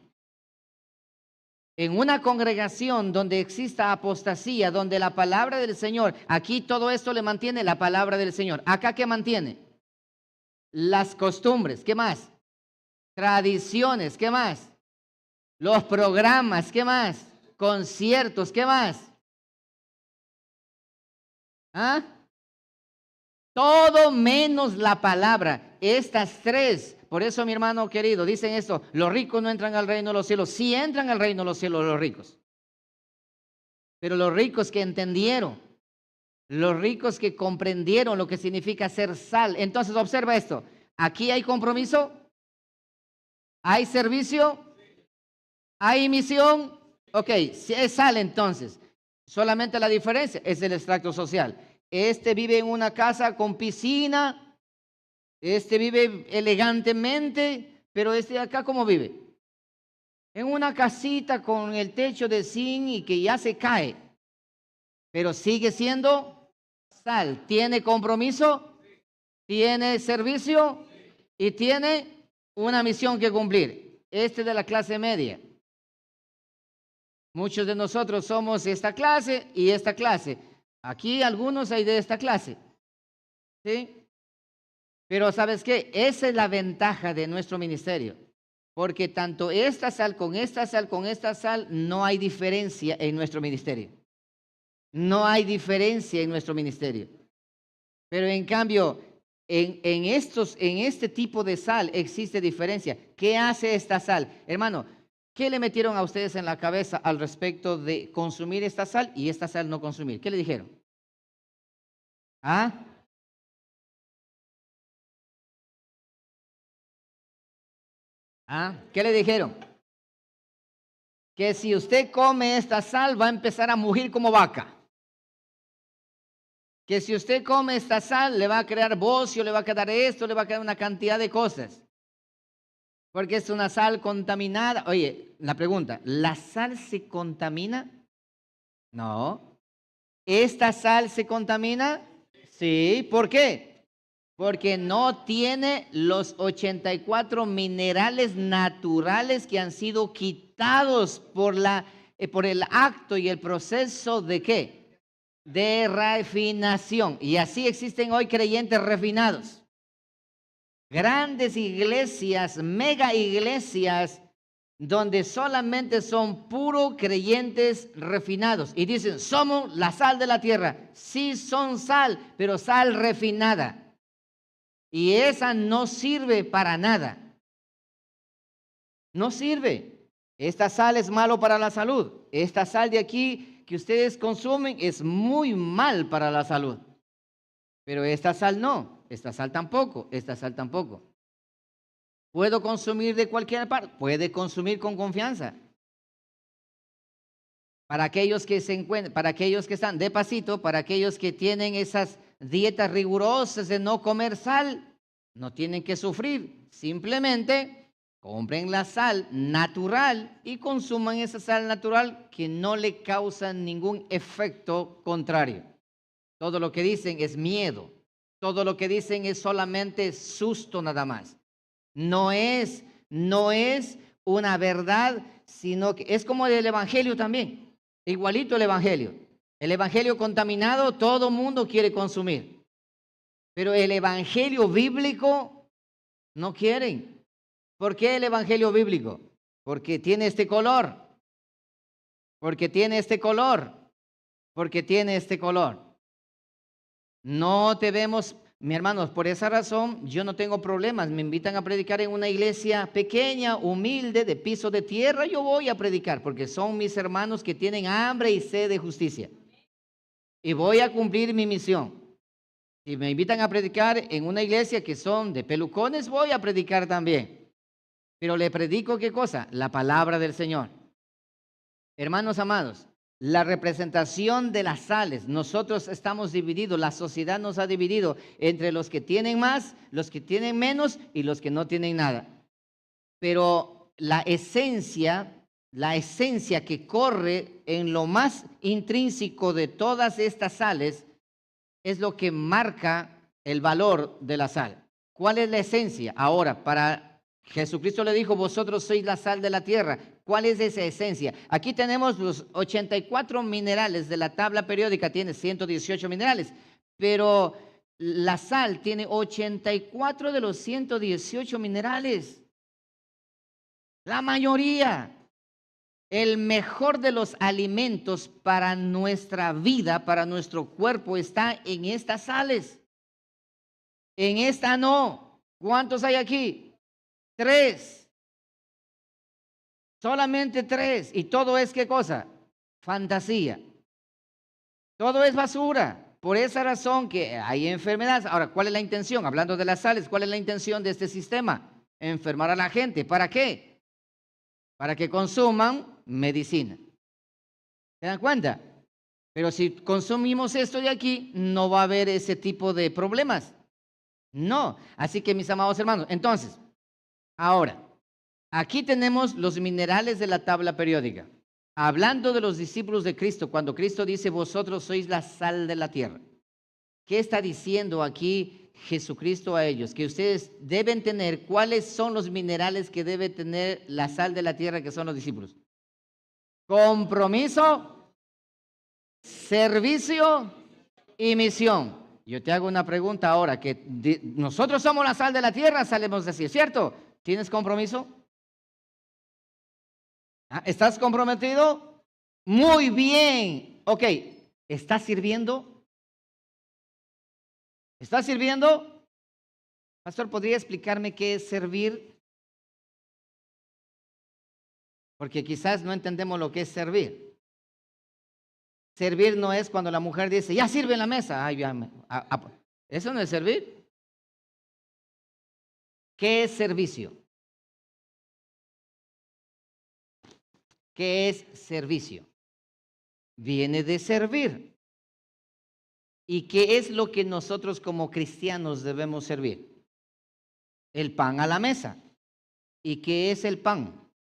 En una congregación donde exista apostasía, donde la palabra del Señor, aquí todo esto le mantiene la palabra del Señor. ¿Acá qué mantiene? Las costumbres, ¿qué más? Tradiciones, ¿qué más? Los programas, ¿qué más? Conciertos, ¿qué más? ¿Ah? Todo menos la palabra. Estas 3. Por eso, mi hermano querido, dicen esto: los ricos no entran al reino de los cielos. Sí entran al reino de los cielos los ricos. Pero los ricos que entendieron, los ricos que comprendieron lo que significa ser sal. Entonces, observa esto. Aquí hay compromiso, hay servicio, hay misión. Ok, si es sal entonces. Solamente la diferencia es el extracto social. Este vive en una casa con piscina. Este vive elegantemente, pero este de acá, ¿cómo vive? En una casita con el techo de zinc y que ya se cae, pero sigue siendo sal. Tiene compromiso, tiene servicio y tiene una misión que cumplir. Este de la clase media. Muchos de nosotros somos esta clase y esta clase. Aquí algunos hay de esta clase. ¿Sí? Pero ¿sabes qué? Esa es la ventaja de nuestro ministerio. Porque tanto esta sal con esta sal con esta sal, no hay diferencia en nuestro ministerio. No hay diferencia en nuestro ministerio. Pero en cambio, en este tipo de sal existe diferencia. ¿Qué hace esta sal? Hermano, ¿qué le metieron a ustedes en la cabeza al respecto de consumir esta sal y esta sal no consumir? ¿Qué le dijeron? ¿Ah? ¿Ah? ¿Qué le dijeron? Que si usted come esta sal va a empezar a mugir como vaca. Que si usted come esta sal le va a crear bocio, le va a quedar esto, le va a quedar una cantidad de cosas. Porque es una sal contaminada. Oye, la pregunta, ¿la sal se contamina? No. ¿Esta sal se contamina? Sí. ¿Por qué? Porque no tiene los 84 minerales naturales que han sido quitados por el acto y el proceso de ¿qué? De refinación. Y así existen hoy creyentes refinados. Grandes iglesias, mega iglesias, donde solamente son puro creyentes refinados. Y dicen, somos la sal de la tierra. Sí son sal, pero sal refinada. Y esa no sirve para nada. No sirve. Esta sal es malo para la salud. Esta sal de aquí que ustedes consumen es muy mal para la salud. Pero esta sal no. Esta sal tampoco. Esta sal tampoco. ¿Puedo consumir de cualquier parte? Puede consumir con confianza. Para aquellos que se encuentran, para aquellos que están de pasito, para aquellos que tienen esas dietas rigurosas de no comer sal, no tienen que sufrir. Simplemente compren la sal natural y consuman esa sal natural que no le causa ningún efecto contrario. Todo lo que dicen es miedo. Todo lo que dicen es solamente susto nada más. No es una verdad, sino que es como el evangelio también. Igualito el evangelio. El evangelio contaminado todo mundo quiere consumir. Pero el evangelio bíblico no quieren. ¿Por qué el evangelio bíblico? Porque tiene este color. Porque tiene este color. Porque tiene este color. No debemos, mis hermanos, por esa razón yo no tengo problemas. Me invitan a predicar en una iglesia pequeña, humilde, de piso de tierra. Yo voy a predicar porque son mis hermanos que tienen hambre y sed de justicia. Y voy a cumplir mi misión. Si me invitan a predicar en una iglesia que son de pelucones, voy a predicar también. Pero le predico ¿qué cosa? La palabra del Señor. Hermanos amados, la representación de las sales, nosotros estamos divididos, la sociedad nos ha dividido entre los que tienen más, los que tienen menos y los que no tienen nada. Pero la esencia que corre en lo más intrínseco de todas estas sales es lo que marca el valor de la sal. ¿Cuál es la esencia? Ahora, para Jesucristo le dijo, vosotros sois la sal de la tierra. ¿Cuál es esa esencia? Aquí tenemos los 84 minerales de la tabla periódica, tiene 118 minerales, pero la sal tiene 84 de los 118 minerales. La mayoría. El mejor de los alimentos para nuestra vida, para nuestro cuerpo, está en estas sales. En esta no. ¿Cuántos hay aquí? 3. Solamente 3. ¿Y todo es qué cosa? Fantasía. Todo es basura. Por esa razón que hay enfermedades. Ahora, ¿cuál es la intención? Hablando de las sales, ¿cuál es la intención de este sistema? Enfermar a la gente. ¿Para qué? Para que consuman medicina. ¿Se dan cuenta? Pero si consumimos esto de aquí, no va a haber ese tipo de problemas. No. Así que, mis amados hermanos, entonces, ahora, aquí tenemos los minerales de la tabla periódica. Hablando de los discípulos de Cristo, cuando Cristo dice, vosotros sois la sal de la tierra. ¿Qué está diciendo aquí Jesucristo a ellos? Que ustedes deben tener, ¿cuáles son los minerales que debe tener la sal de la tierra que son los discípulos? Compromiso, servicio y misión. Yo te hago una pregunta ahora, que nosotros somos la sal de la tierra, sabemos decir, ¿cierto? ¿Tienes compromiso? ¿Estás comprometido? Muy bien. Ok, ¿estás sirviendo? ¿Estás sirviendo? Pastor, ¿podría explicarme qué es servir? Porque quizás no entendemos lo que es servir. Servir no es cuando la mujer dice, ya sirve en la mesa. Ay, eso no es servir. ¿Qué es servicio? ¿Qué es servicio? Viene de servir. ¿Y qué es lo que nosotros como cristianos debemos servir? El pan a la mesa. ¿Y qué es el pan?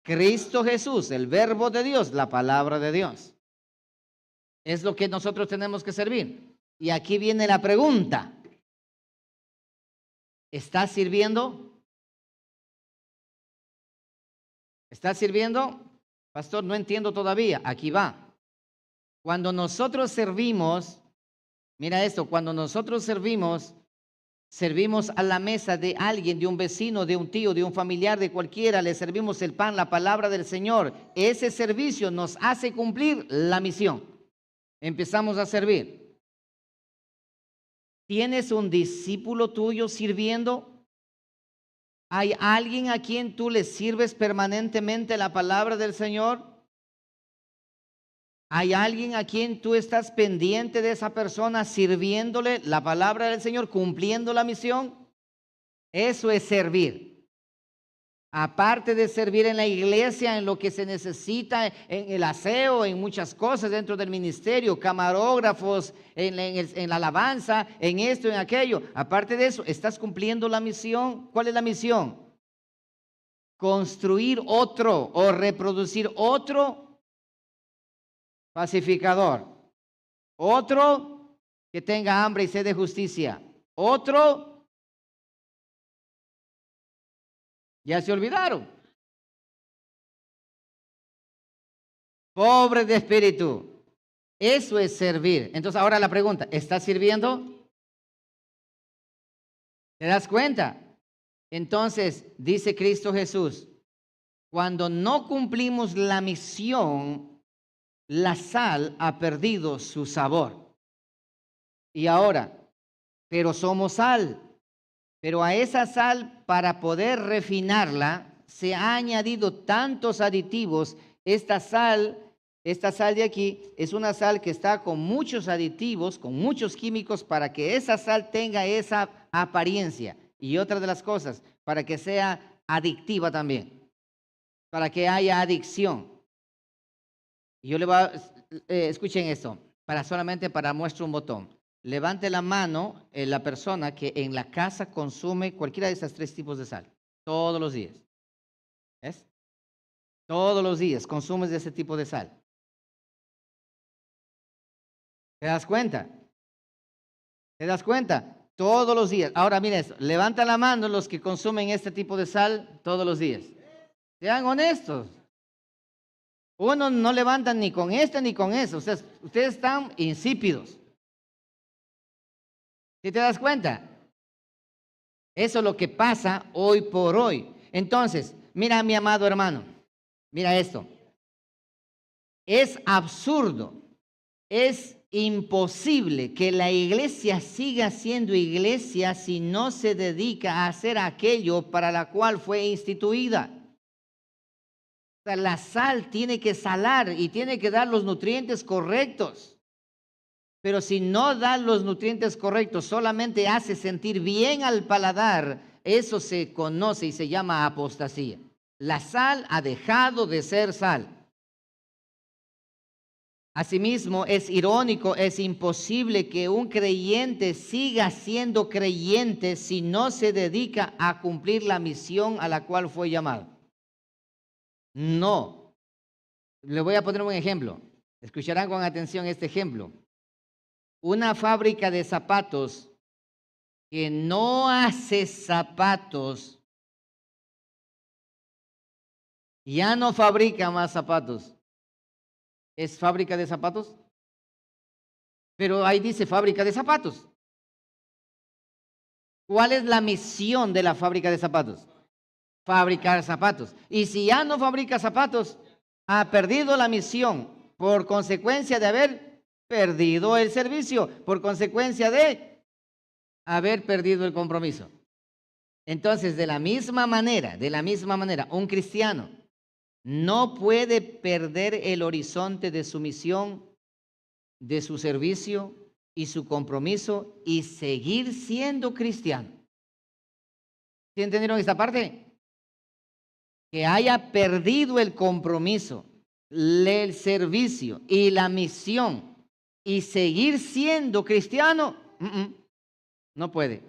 Cristo Jesús, el verbo de Dios, la palabra de Dios. Es lo que nosotros tenemos que servir. Y aquí viene la pregunta. ¿Estás sirviendo? ¿Estás sirviendo? Pastor, no entiendo todavía. Aquí va. Cuando nosotros servimos, mira esto, cuando nosotros servimos a la mesa de alguien, de un vecino, de un tío, de un familiar, de cualquiera, le servimos el pan, la palabra del Señor. Ese servicio nos hace cumplir la misión. Empezamos a servir. ¿Tienes un discípulo tuyo sirviendo? ¿Hay alguien a quien tú le sirves permanentemente la palabra del Señor? ¿Hay alguien a quien tú estás pendiente de esa persona, sirviéndole la palabra del Señor, cumpliendo la misión? Eso es servir. Aparte de servir en la iglesia, en lo que se necesita, en el aseo, en muchas cosas dentro del ministerio, camarógrafos, en la alabanza, en esto, en aquello. Aparte de eso, ¿estás cumpliendo la misión? ¿Cuál es la misión? Construir otro o reproducir otro pacificador. Otro que tenga hambre y sed de justicia. Otro. Ya se olvidaron. Pobre de espíritu. Eso es servir. Entonces ahora la pregunta, ¿estás sirviendo? ¿Te das cuenta? Entonces dice Cristo Jesús, cuando no cumplimos la misión, la sal ha perdido su sabor. Y ahora, pero somos sal. Pero a esa sal, para poder refinarla, se ha añadido tantos aditivos. Esta sal de aquí es una sal que está con muchos aditivos, con muchos químicos, para que esa sal tenga esa apariencia. Y otra de las cosas, para que sea adictiva también, para que haya adicción. Y yo le voy a, escuchen esto, solamente para muestra un botón. Levante la mano la persona que en la casa consume cualquiera de esos 3 tipos de sal, todos los días. ¿Ves? Todos los días consumes de ese tipo de sal. ¿Te das cuenta? ¿Te das cuenta? Todos los días. Ahora mira esto, levanta la mano los que consumen este tipo de sal todos los días. Sean honestos. Uno no levanta ni con este ni con eso. Ustedes están insípidos. ¿Sí te das cuenta? Eso es lo que pasa hoy por hoy. Entonces, mira mi amado hermano, mira esto. Es absurdo, es imposible que la iglesia siga siendo iglesia si no se dedica a hacer aquello para la cual fue instituida. O sea, la sal tiene que salar y tiene que dar los nutrientes correctos. Pero si no da los nutrientes correctos, solamente hace sentir bien al paladar, eso se conoce y se llama apostasía. La sal ha dejado de ser sal. Asimismo, es irónico, es imposible que un creyente siga siendo creyente si no se dedica a cumplir la misión a la cual fue llamado. No. Le voy a poner un ejemplo. Escucharán con atención este ejemplo. Una fábrica de zapatos que no hace zapatos, ya no fabrica más zapatos. ¿Es fábrica de zapatos? Pero ahí dice fábrica de zapatos. ¿Cuál es la misión de la fábrica de zapatos? Fabricar zapatos. Y si ya no fabrica zapatos, ha perdido la misión por consecuencia de haber perdido el servicio, por consecuencia de haber perdido el compromiso. Entonces, de la misma manera, un cristiano no puede perder el horizonte de su misión, de su servicio y su compromiso y seguir siendo cristiano. ¿Sí entendieron esta parte? que haya perdido el compromiso, el servicio y la misión y seguir siendo cristiano, no puede.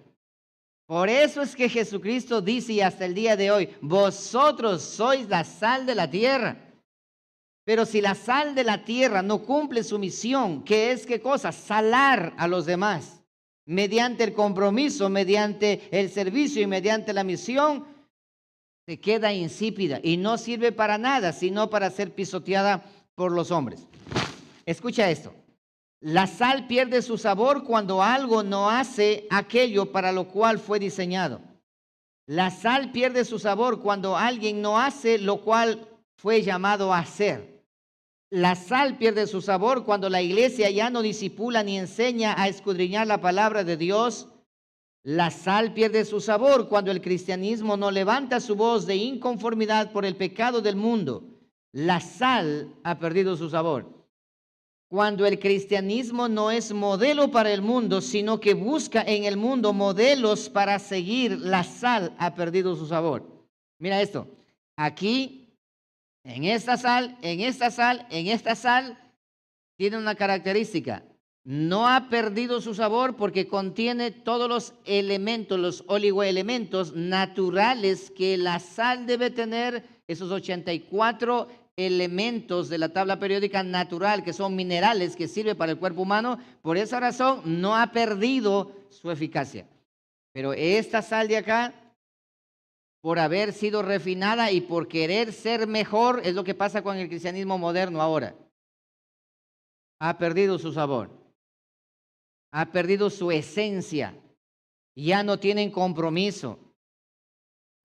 Por eso es que Jesucristo dice, y hasta el día de hoy, vosotros sois la sal de la tierra. Pero si la sal de la tierra no cumple su misión, ¿qué es qué cosa? Salar a los demás. Mediante el compromiso, mediante el servicio y mediante la misión, se queda insípida y no sirve para nada, sino para ser pisoteada por los hombres. Escucha esto. La sal pierde su sabor cuando algo no hace aquello para lo cual fue diseñado. La sal pierde su sabor cuando alguien no hace lo cual fue llamado a hacer. La sal pierde su sabor cuando la iglesia ya no disipula ni enseña a escudriñar la palabra de Dios. La sal pierde su sabor cuando el cristianismo no levanta su voz de inconformidad por el pecado del mundo. La sal ha perdido su sabor. Cuando el cristianismo no es modelo para el mundo, sino que busca en el mundo modelos para seguir, la sal ha perdido su sabor. Mira esto, aquí, en esta sal, tiene una característica. No ha perdido su sabor porque contiene todos los elementos, los oligoelementos naturales que la sal debe tener, esos 84 elementos de la tabla periódica natural, que son minerales que sirven para el cuerpo humano. Por esa razón no ha perdido su eficacia. Pero esta sal de acá, por haber sido refinada y por querer ser mejor, es lo que pasa con el cristianismo moderno ahora. Ha perdido su sabor. Ha perdido su esencia. Ya no tienen compromiso.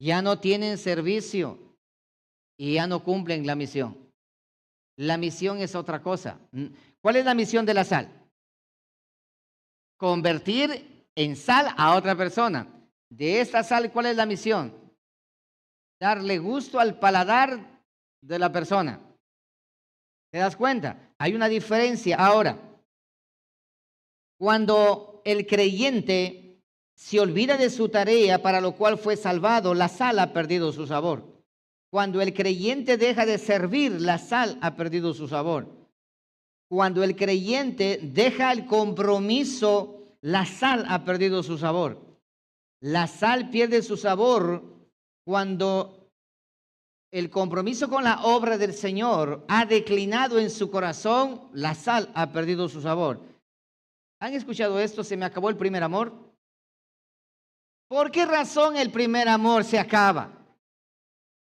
Ya no tienen servicio. Y ya no cumplen la misión. La misión es otra cosa. ¿Cuál es la misión de la sal? Convertir en sal a otra persona. De esta sal, ¿cuál es la misión? Darle gusto al paladar de la persona. ¿Te das cuenta? Hay una diferencia. Ahora, cuando el creyente se olvida de su tarea para lo cual fue salvado, la sal ha perdido su sabor. Cuando el creyente deja de servir, la sal ha perdido su sabor. Cuando el creyente deja el compromiso, la sal ha perdido su sabor. La sal pierde su sabor cuando el compromiso con la obra del Señor ha declinado en su corazón, la sal ha perdido su sabor. ¿Han escuchado esto? Se me acabó el primer amor. ¿Por qué razón el primer amor se acaba?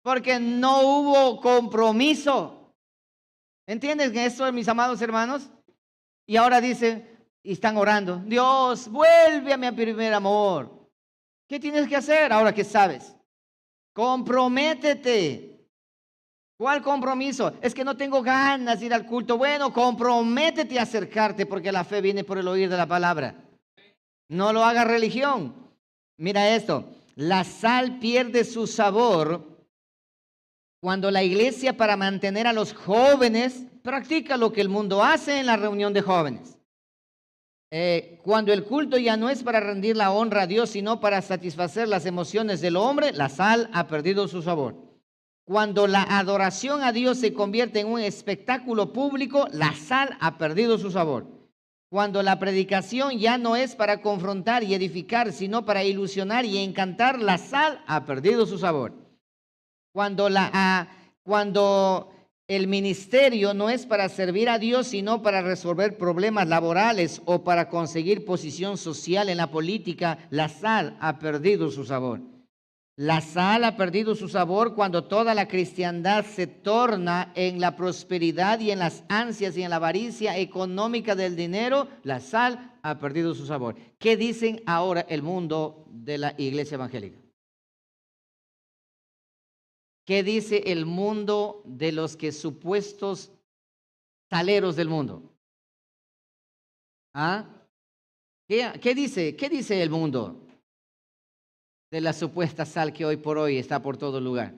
Porque no hubo compromiso. ¿Entienden esto, mis amados hermanos? Y ahora dicen, y están orando, Dios, vuélveme a mi primer amor. ¿Qué tienes que hacer ahora que sabes? Comprométete. ¿Cuál compromiso? Es que no tengo ganas de ir al culto. Bueno, comprométete a acercarte porque la fe viene por el oír de la palabra. No lo hagas religión. Mira esto, la sal pierde su sabor cuando la iglesia, para mantener a los jóvenes, practica lo que el mundo hace en la reunión de jóvenes. Cuando el culto ya no es para rendir la honra a Dios, sino para satisfacer las emociones del hombre, la sal ha perdido su sabor. Cuando la adoración a Dios se convierte en un espectáculo público, la sal ha perdido su sabor. Cuando la predicación ya no es para confrontar y edificar, sino para ilusionar y encantar, la sal ha perdido su sabor. Cuando el ministerio no es para servir a Dios, sino para resolver problemas laborales o para conseguir posición social en la política, la sal ha perdido su sabor. La sal ha perdido su sabor cuando toda la cristiandad se torna en la prosperidad y en las ansias y en la avaricia económica del dinero. La sal ha perdido su sabor. ¿Qué dicen ahora el mundo de la iglesia evangélica? ¿Qué dice el mundo de los que supuestos saleros del mundo? ¿Ah? ¿Qué dice el mundo de la supuesta sal que hoy por hoy está por todo lugar?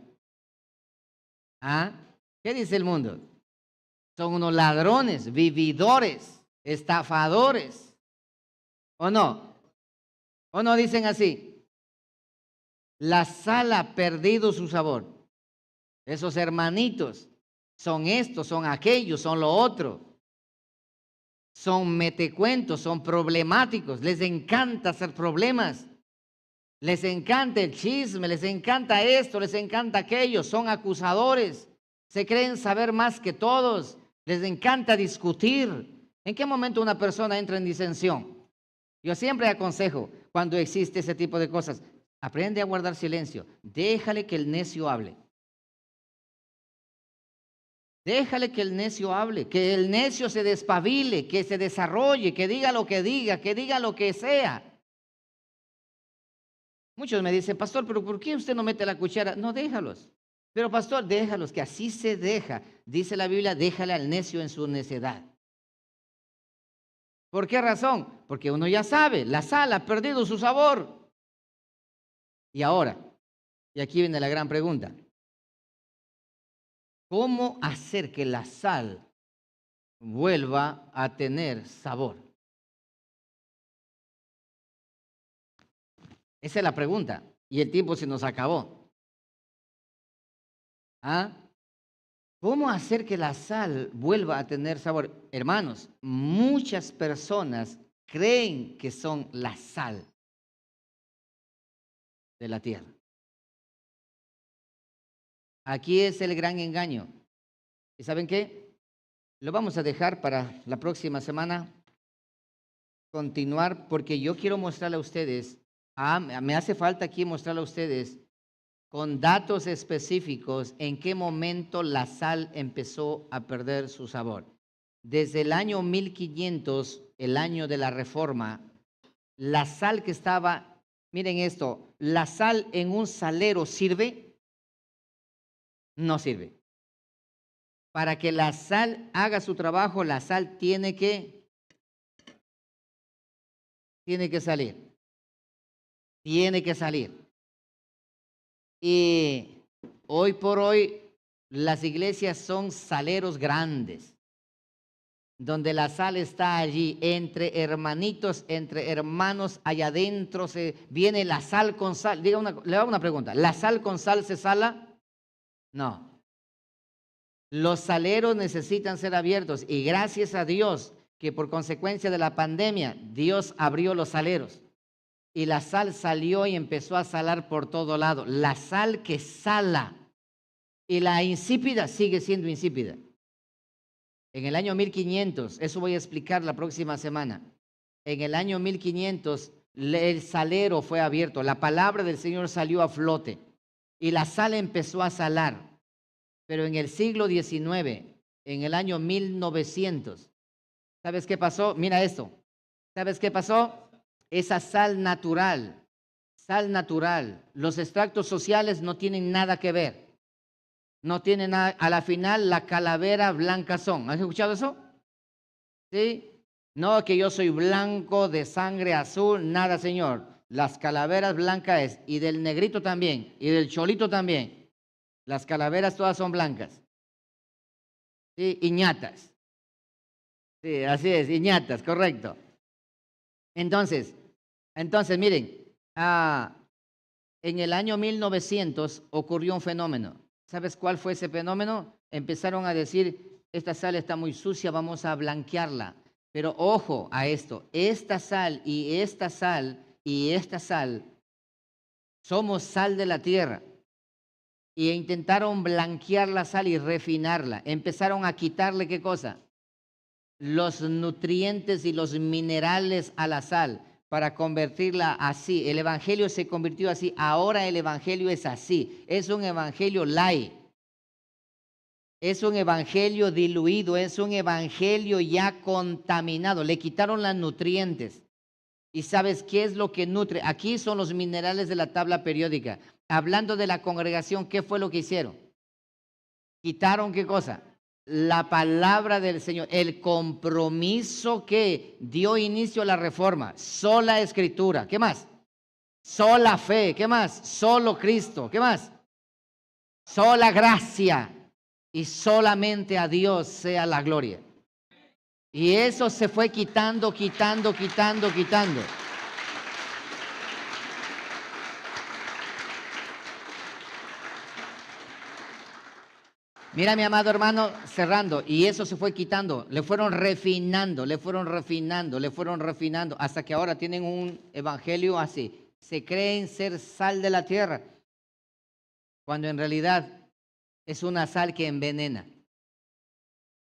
¿Ah? ¿Qué dice el mundo? Son unos ladrones, vividores, estafadores. ¿O no? ¿O no dicen así? La sal ha perdido su sabor. Esos hermanitos son estos, son aquellos, son lo otro. Son metecuentos, son problemáticos. Les encanta hacer problemas. Les encanta el chisme, les encanta esto, les encanta aquello. Son acusadores. Se creen saber más que todos. Les encanta discutir. ¿En qué momento una persona entra en disensión? Yo siempre aconsejo, cuando existe ese tipo de cosas, aprende a guardar silencio. Déjale que el necio hable. Déjale que el necio hable, que el necio se despabile, que se desarrolle, que diga lo que diga, que diga lo que sea. Muchos me dicen, pastor, pero ¿por qué usted no mete la cuchara? No, déjalos. Pero pastor, déjalos, que así se deja. Dice la Biblia, déjale al necio en su necedad. ¿Por qué razón? Porque uno ya sabe, la sal ha perdido su sabor. Y ahora, y aquí viene la gran pregunta. ¿Cómo hacer que la sal vuelva a tener sabor? Esa es la pregunta. Y el tiempo se nos acabó. ¿Ah? ¿Cómo hacer que la sal vuelva a tener sabor? Hermanos, muchas personas creen que son la sal de la tierra. Aquí es el gran engaño. ¿Y saben qué? Lo vamos a dejar para la próxima semana, continuar, porque yo quiero mostrarle a ustedes, me hace falta aquí mostrarle a ustedes con datos específicos en qué momento la sal empezó a perder su sabor. Desde el año 1500, el año de la Reforma, la sal que estaba, miren esto, la sal en un salero ¿sirve? No sirve. Para que la sal haga su trabajo, la sal tiene que salir. Tiene que salir. Y hoy por hoy las iglesias son saleros grandes, donde la sal está allí entre hermanitos, entre hermanos, allá adentro viene la sal con sal. Le hago una pregunta, ¿la sal con sal se sala? No. Los saleros necesitan ser abiertos y gracias a Dios que por consecuencia de la pandemia Dios abrió los saleros y la sal salió y empezó a salar por todo lado. La sal que sala y la insípida sigue siendo insípida. En el año 1500, eso voy a explicar la próxima semana. En el año 1500 el salero fue abierto, la palabra del Señor salió a flote y la sal empezó a salar. Pero en el siglo XIX, en el año 1900, ¿sabes qué pasó? Mira esto. ¿Sabes qué pasó? Esa sal natural, los extractos sociales no tienen nada que ver. No tienen nada, a la final la calavera blanca son. ¿Has escuchado eso? ¿Sí? No que yo soy blanco de sangre azul, nada, señor. Las calaveras blancas es, y del negrito también, y del cholito también. Las calaveras todas son blancas. Sí, iñatas. Sí, así es, iñatas, correcto. Entonces, miren, en el año 1900 ocurrió un fenómeno. ¿Sabes cuál fue ese fenómeno? Empezaron a decir, esta sal está muy sucia, vamos a blanquearla. Pero ojo a esto, esta sal y esta sal y esta sal somos sal de la tierra. Y intentaron blanquear la sal y refinarla. Empezaron a quitarle, ¿qué cosa? Los nutrientes y los minerales a la sal para convertirla así. El evangelio se convirtió así. Ahora el evangelio es así. Es un evangelio light. Es un evangelio diluido. Es un evangelio ya contaminado. Le quitaron los nutrientes. ¿Y sabes qué es lo que nutre? Aquí son los minerales de la tabla periódica. Hablando de la congregación, ¿qué fue lo que hicieron? ¿Quitaron qué cosa? La palabra del Señor, el compromiso que dio inicio a la reforma, sola escritura, ¿qué más? Sola fe, ¿qué más? Solo Cristo, ¿qué más? Sola gracia y solamente a Dios sea la gloria. Y eso se fue quitando. Mira, mi amado hermano, cerrando, y eso se fue quitando, le fueron refinando, le fueron refinando, le fueron refinando, hasta que ahora tienen un evangelio así. Se creen ser sal de la tierra, cuando en realidad es una sal que envenena.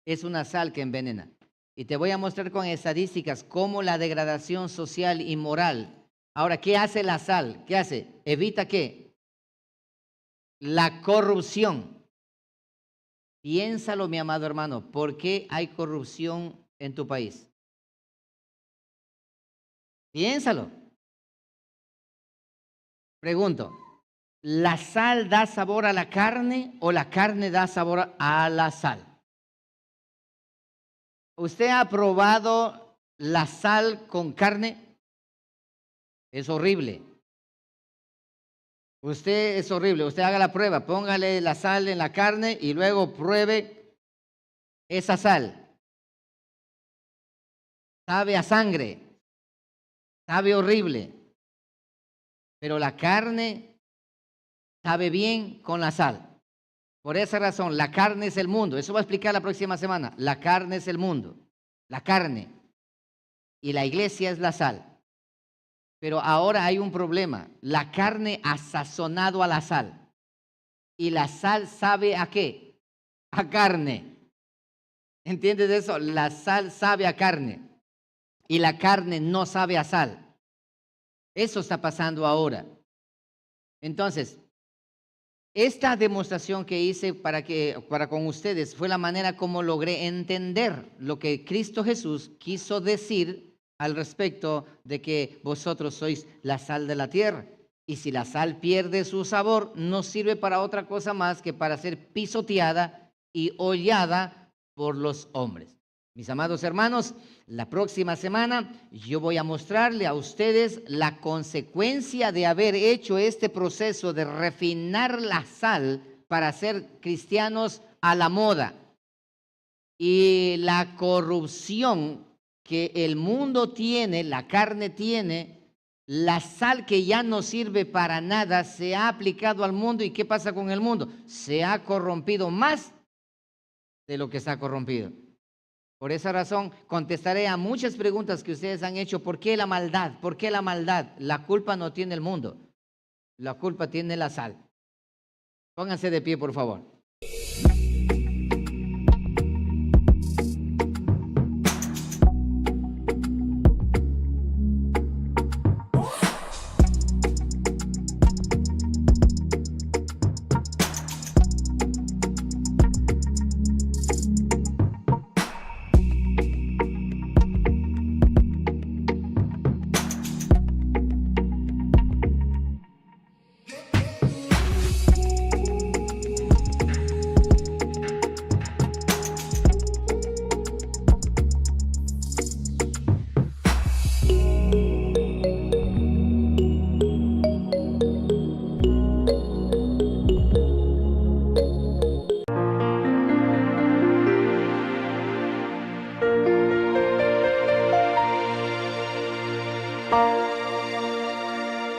Es una sal que envenena. Y te voy a mostrar con estadísticas cómo la degradación social y moral. Ahora, ¿qué hace la sal? ¿Qué hace? Evita ¿qué? La corrupción. Piénsalo, mi amado hermano, ¿por qué hay corrupción en tu país? Piénsalo. Pregunto, ¿la sal da sabor a la carne o la carne da sabor a la sal? ¿Usted ha probado la sal con carne? Es horrible. Usted es horrible. Usted haga la prueba. Póngale la sal en la carne y luego pruebe esa sal. Sabe a sangre. Sabe horrible. Pero la carne sabe bien con la sal. Por esa razón, la carne es el mundo. Eso va a explicar la próxima semana. La carne es el mundo. La carne. Y la iglesia es la sal. Pero ahora hay un problema. La carne ha sazonado a la sal. Y la sal sabe a qué? A carne. ¿Entiendes eso? La sal sabe a carne. Y la carne no sabe a sal. Eso está pasando ahora. Entonces, esta demostración que hice para con ustedes fue la manera como logré entender lo que Cristo Jesús quiso decir al respecto de que vosotros sois la sal de la tierra. Y si la sal pierde su sabor, no sirve para otra cosa más que para ser pisoteada y hollada por los hombres. Mis amados hermanos, la próxima semana yo voy a mostrarle a ustedes la consecuencia de haber hecho este proceso de refinar la sal para ser cristianos a la moda y la corrupción que el mundo tiene, la carne tiene. La sal que ya no sirve para nada se ha aplicado al mundo. ¿Y qué pasa con el mundo? Se ha corrompido más de lo que está corrompido. Por esa razón, contestaré a muchas preguntas que ustedes han hecho. ¿Por qué la maldad? ¿Por qué la maldad? La culpa no tiene el mundo. La culpa tiene la sal. Pónganse de pie, por favor.